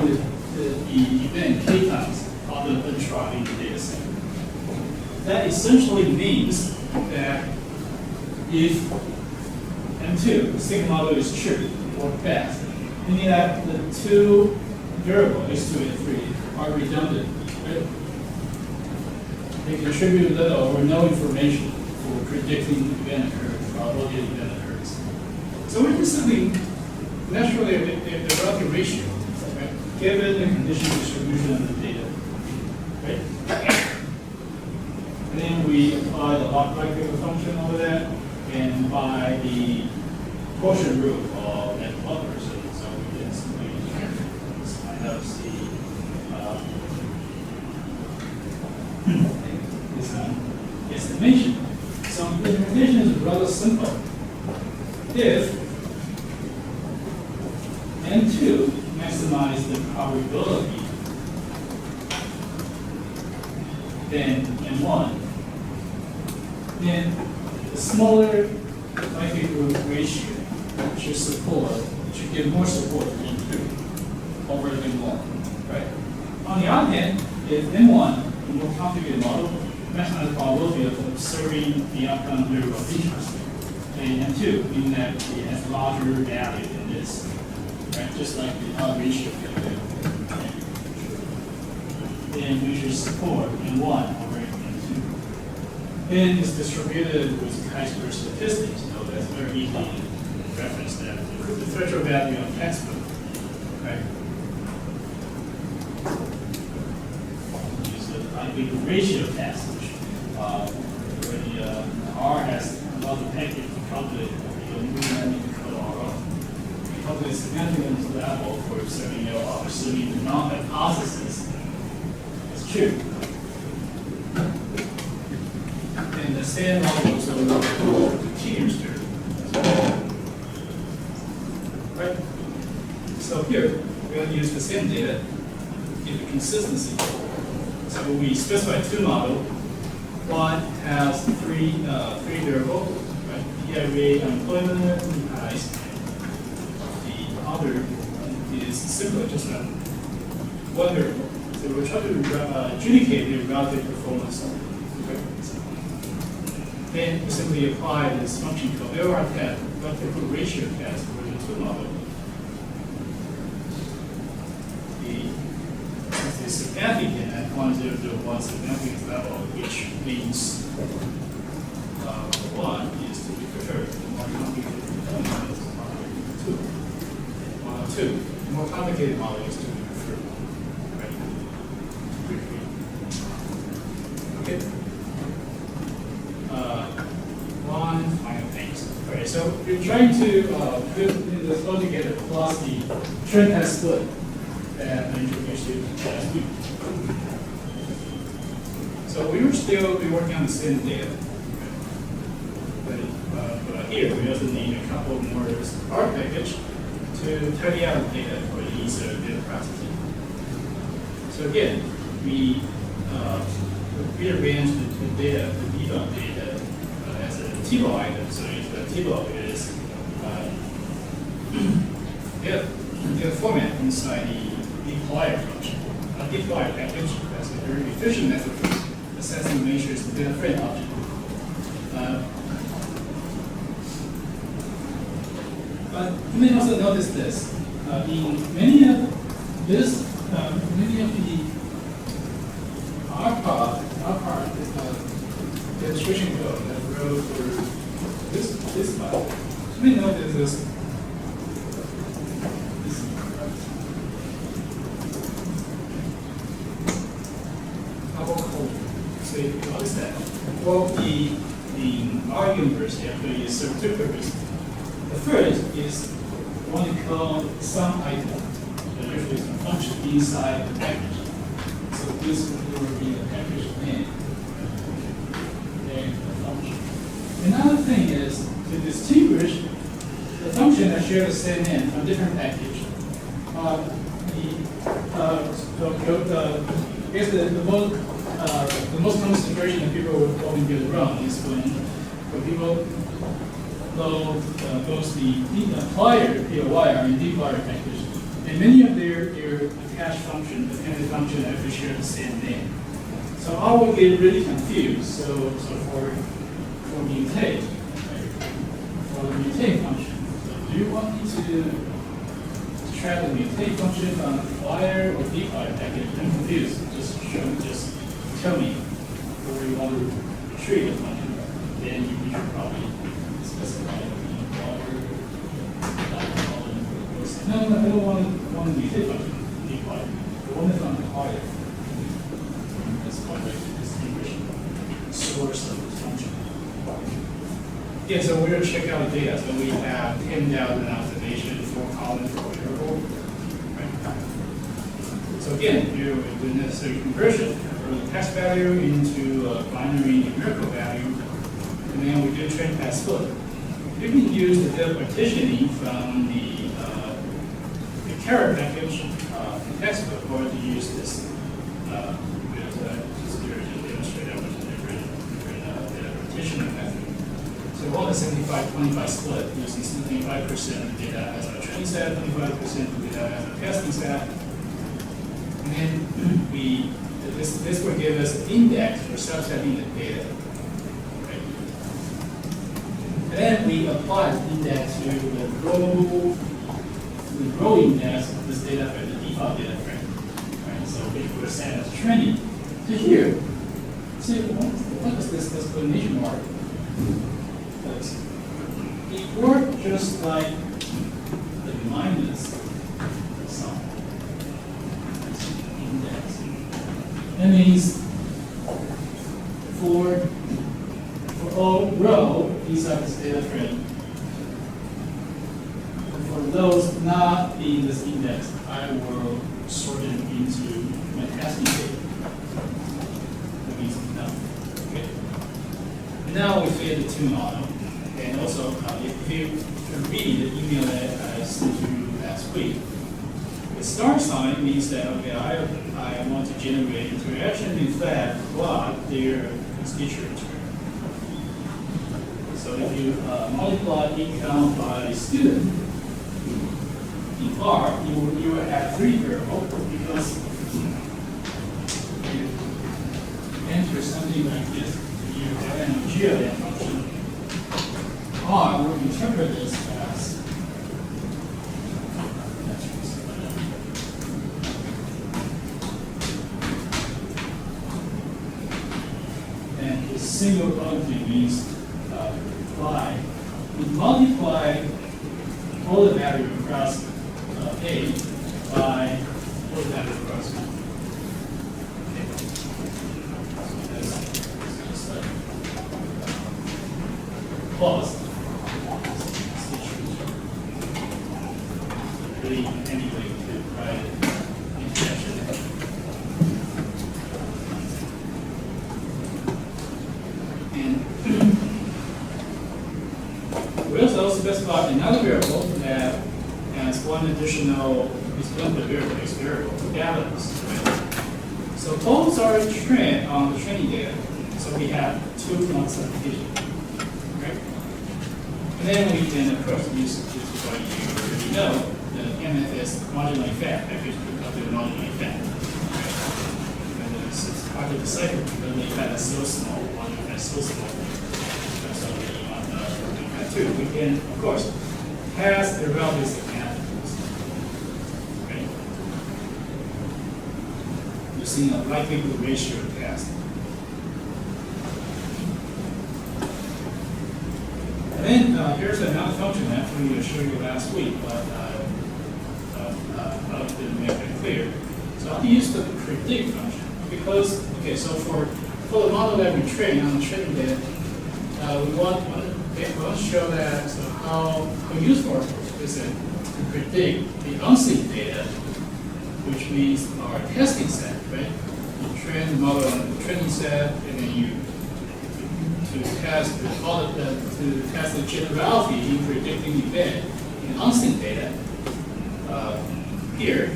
the event k times of the intra in the data set. That essentially means that if M2, the second model is true or best, meaning that the two variables, x2 and 3, are redundant. Right? They contribute little or no information for predicting the event occurs, probability of the event occurs. So we can simply naturally the relative ratio, right? Given the condition distribution of the data, right? And then we apply the log likelihood function over that, and by the quotient rule of that buffers. So we can simply find out this estimation. So the implementation is rather simple. If N2 maximize the probability, then N1, then the smaller likelihood ratio should give more support to N2 over N1, right? On the other hand, if N1, a more complicated model, maximize the probability of observing the outcome variable of interest, and N2, meaning that it has larger value than this, right? Just like the odds ratio calculator. Then we should support N1 over N2. Then it's distributed with chi-square statistics. So that's very easy to reference that. The threshold value of textbook, right? Use the likelihood ratio test, which where the R has another package to calculate the movement control R. We calculate significance level for observing the non-hypothesis is true. And the same model is continuous term. Right? So here, we're going to use the same data to get the consistency. So we specify two models. One has three variables, right? PIA unemployment price. The other is simpler, just one variable. So we're trying to adjudicate the relative performance. Then we simply apply this function called LR test, relative ratio test for the two models. The significant at 1,001 significance level, which means one is to be preferred. The more complicated model is two. Model two, the more complicated model is to be preferred. Right? Okay. One final thing. Okay, so we're trying to put the flow together plus the trend test split that I introduced you last week. So we will still be working on the same data. But here we also need a couple more R package to tidy out the data for the ease of data processing. So again, we rearrange the data, the debug data, as a table item. So if the table is the format inside the deploy function. A deploy package that's a very efficient method for assessing measures the data frame object. But you may also notice this. In many of the R part demonstration code that wrote for this file. You may notice this double colon. So what is that? Well, the R universe actually is serves two purposes. The first is we want to call some item. So usually some function inside the package. So this will be the package name. And the function. Another thing is to distinguish the function that share the same name from different package. I guess the most common situation that people will probably get wrong is when people load both the applier POI and dplyr package, and many of their cache function, dependent function, actually share the same name. So I will get really confused. So for mutate, right? For the mutate function, so do you want me to track the mutate function on applier or dplyr package? I'm confused. Just tell me where you want to treat the function. Then you should probably specify the applier. No, I don't want to mutate function dplyr. I want it on applier. That's one way to distinguish source of the function. Yeah, so we're going to check out the data. So we have 10,000 observations, 4 columns, 4 variable. So again, here we're doing necessary conversion from the text value into a binary numerical value, and then we do train path split. You can use the data partitioning from the carrot package in textbook, or to use this just here to demonstrate how much different data partitioning method. So we'll have a 75-25 split using 75% of the data as our training set, 25% of the data as our testing set. And then this will give us an index for subsetting the data. Right? And then we apply the index to the row index of this data frame, the default data frame. Right? So we will set as training. So here, see what is this explanation mark? It works just like the minus sign. Index. That means for all row inside this data frame, for those not in this index, I will sort it into my testing data. That means no. Okay. Now we create the two model. And also, if you read the email that I sent you last week, the star sign means that, okay, I want to generate interaction in fact plot their constituents. So if you multiply income by student in R, you will have 3 variables because you enter something like this. You have an GLM function. R will interpret this as and the single quantity means apply. We multiply all the value across A by all the value across B. Plus really any way to provide interaction. And we also specify another variable that has one additional variable, balance. Right? So both are trained on the training data. So we have 2 non-subdivision. Right? And then we can, of course, use this what you already know. The MFS marginally fat, package of the marginally fat. Right? And it's hard to decipher because the fat is so small, marginally fat is so small. So we want that too. We can, of course, pass the values of analogs. Okay? Using a likelihood ratio test. And then here's another function that we showed you last week, but I didn't make it clear. So I'll use the predict function because, okay, so for the model that we train on the training data, we want to show that how useful is it to predict the unseen data, which means our testing set, right? You train the model on the training set, and then you to test the generality in predicting event in unseen data. Here,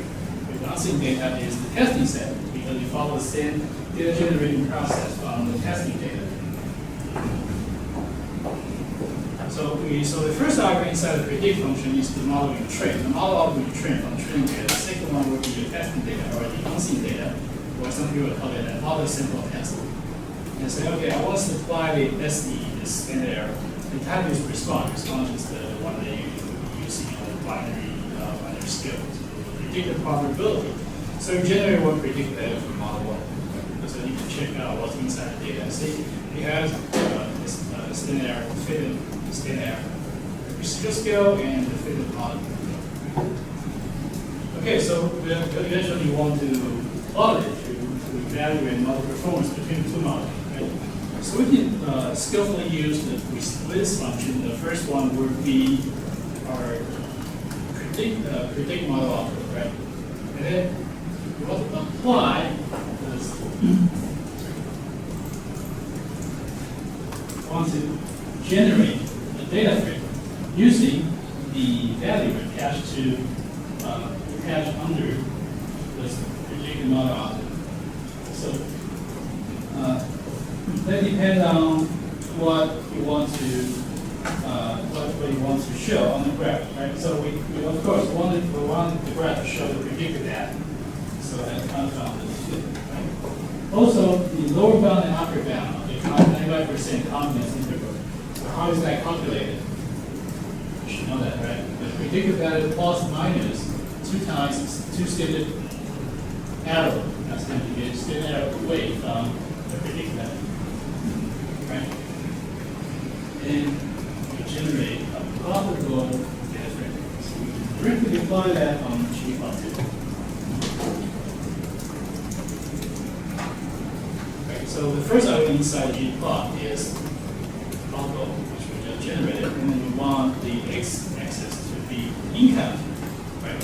the unseen data is the testing set because you follow the same data generating process from the testing data. So the first argument inside the predict function is the model you train. The model you train from training data. The second one will be your testing data or the unseen data, or some people call it an other sample test. And say, okay, I want to supply the SE, the standard error. The type is response. Response is the one that you use in the binary scale to predict the probability. So you generate one predict data from model one. So you can check out what's inside the data. See, it has standard error, fitted standard error, residual scale, and the fitted model. Okay, so we eventually want to plot it to evaluate model performance between the two models. Right? So we can skillfully use this function. The first one would be our predict model output, right? And then we want to apply this. Want to generate a data frame using the value attached to attached under this predicted model output. So that depends on what you want to show on the graph, right? So we of course want the graph to show the predicted data. So that comes out this fit, right? Also, the lower bound and upper bound, they count 95% confidence interval. So how is that calculated? You should know that, right? The predicted value plus minus 2 times 2 standard arrow. That's going to be a standard arrow away from the predicted value, right? And we generate a probable data frame. So we can directly apply that on G plot 2. So the first item inside G plot is probable, which we just generated, and then we want the x-axis to be income, right?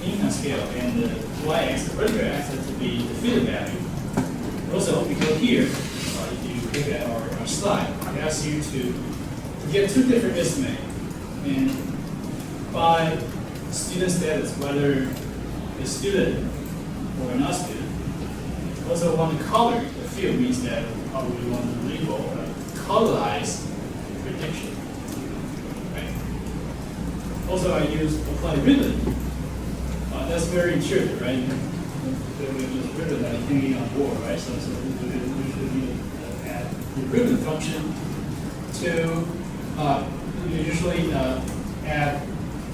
Income scale, and the y-axis, the vertical axis, to be the fitted value. Also, we go here, if you look at our slide, it asks you to get 2 different estimates, and by student status, whether a student or not student. Also want to color the field means that probably we want to label colorize prediction. Right? Also I use apply ribbon. That's very intuitive, right? There's ribbon that is hanging on board, right? So we should add the ribbon function to we usually add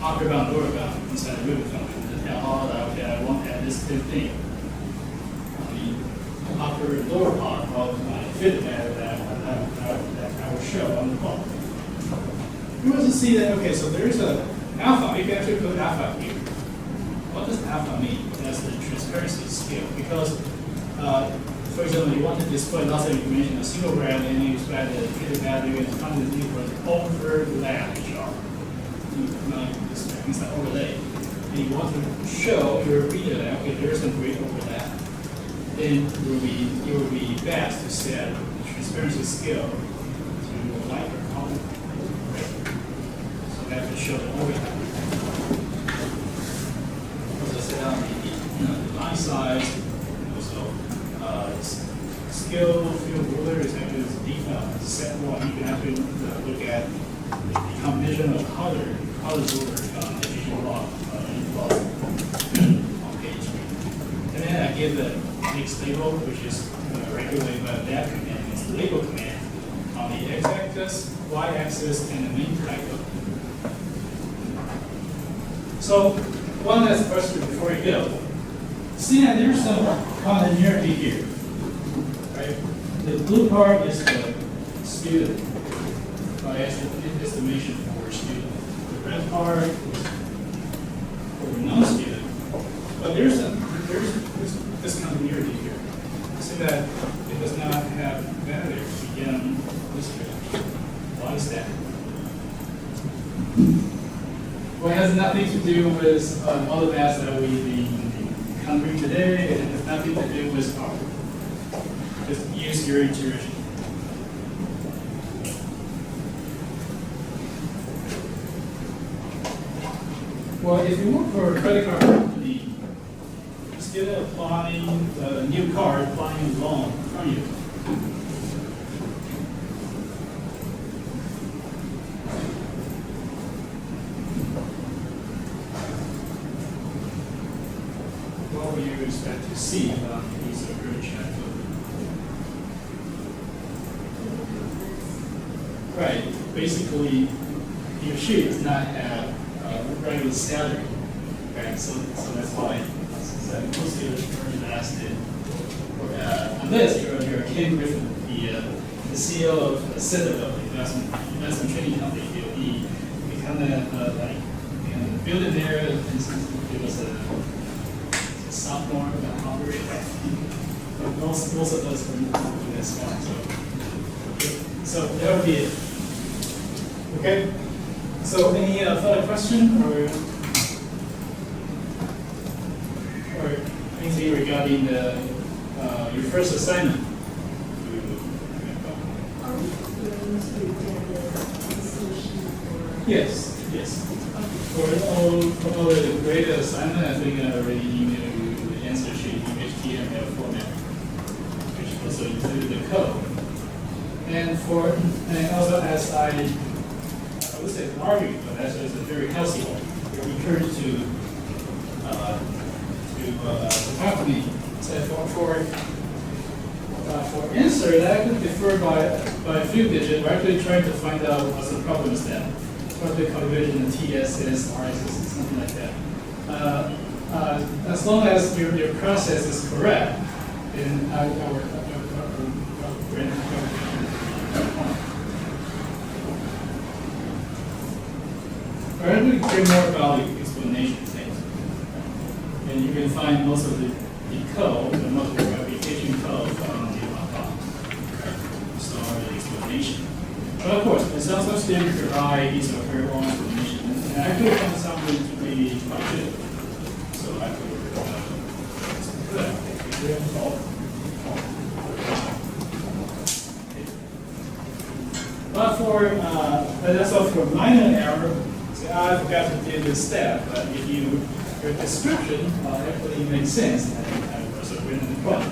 upper bound, lower bound inside the ribbon function to tell all that okay, I want to add this thing. Upper and lower part of my fit data that I will show on the plot. You want to see that, okay, so there is a alpha. You can actually put alpha here. What does alpha mean? That's the transparency scale. Because, for example, you want to display lots of information in a single graph, and you expect the fit value and confidence interval overlap each other. It's an overlay. And you want to show your reader that, okay, there is a great overlap. Then it will be best to set the transparency scale to a lighter color. Right? So that will show the overlap. Also set out the line size. Also, scale field ruler is actually the default. Set one. You can actually look at the combination of color rulers on the log on page 3. And then I give the next label, which is regulated by that command. It's the label command on the x-axis, y-axis, and the main cycle. So one last question before we go. See that there's some continuity here, right? The blue part is the student estimation for student. The red part is for non-student. But there's discontinuity here. See that it does not have value to begin this way. Why is that? Well, it has has nothing to do with all the math that we be encountering today. It has nothing to do with art. Just use your intuition. Well, if you work for a credit card company, instead of applying a new card, applying a loan from you. What would you expect to see on a piece of your checkbook? Right. Basically, your sheet does not have regular salary, right? So that's why most of the invested, unless you're Ken Griffin, the CEO of Citadel investment training company, he kind of like built it there. It was a sophomore that operated. Most of us were doing this one. So that would be it. Okay. So any further question or anything regarding your first assignment? Are we going to get the decision for? Yes. For all the grade assignment, I think I already emailed you the answer sheet in HTML format, which also included the code. And also as I would say an argument, but actually it's a very healthy one. You're encouraged to accompany. So for answer, that could differ by a few digits. We're actually trying to find out what's the problem is then. Probably calculation in TSS, RSS, something like that. As long as your process is correct, then our I really care more about the explanation things. And you can find most of the code, most of the application code from the so the explanation. But of course, it's also still provide these are very long explanation. And I could find something to be quite good. So I could but that's all for minor error. I forgot to do this step, but if your description actually makes sense, I also written in the problem.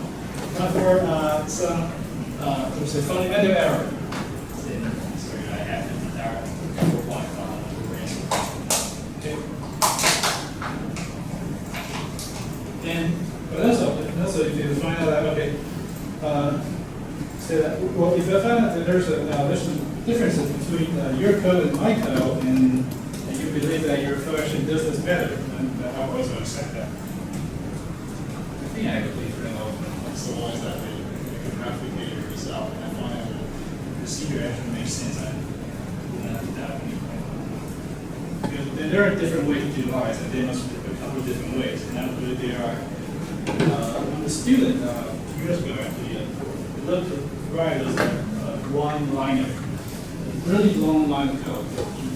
But for some, there's a fundamental error. Sorry, I have the error for one. Okay. But also if you find out that okay, say that well, if you find out that there's a difference between your code and my code, and you believe that your code actually does this better, and I will also accept that. I think I could leave it open so long as that they can replicate it yourself, and I find that the procedure actually makes sense. I don't have to doubt anything. There are different ways to do R's, and they must be a couple of different ways. And I believe there are. When the student 2 years ago actually looked to write those one line of really long line of code,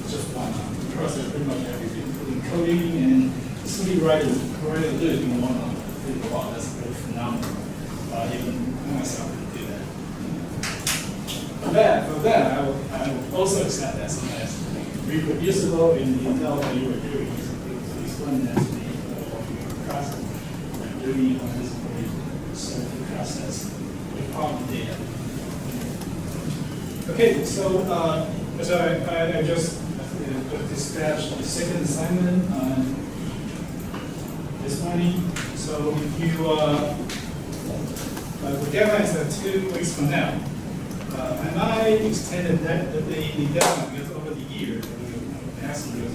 just one process pretty much everything, including coding and simply write a loop in one line. Wow, that's pretty phenomenal. Even myself could do that. For that, I will also accept that something that's reproducible in the intel that you were doing. To explain that to me, your process. I'm doing on this certain process with problem data. Okay, so I just dispatched the second assignment this morning. So if you, the deadline is 2 weeks from now. And I extended the deadline because over the years, I'm asking you to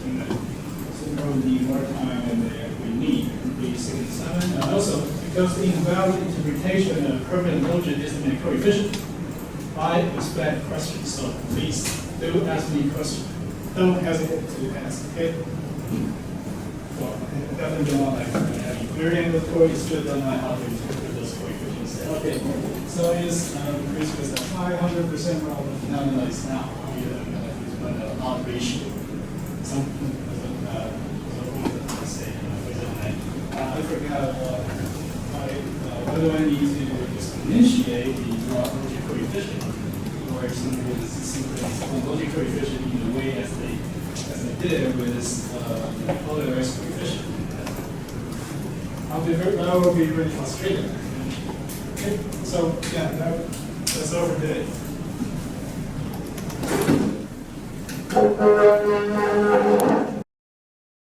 probably need more time than we need to complete the second assignment. And also, because the invalid interpretation of permanent logic isn't a coefficient, I expect questions. So please do ask me questions. Don't hesitate to ask, okay? Well, it doesn't go on like having query angle code, you still don't know how to interpret those coefficients. Okay, so is increase was at 500% relevant? No, it's not. It's an odd ratio. I forgot whether I need to just initiate the logic coefficient or simply logic coefficient in the way as they did with polarized coefficient. That will be really frustrating. Okay, so yeah, that's all for today.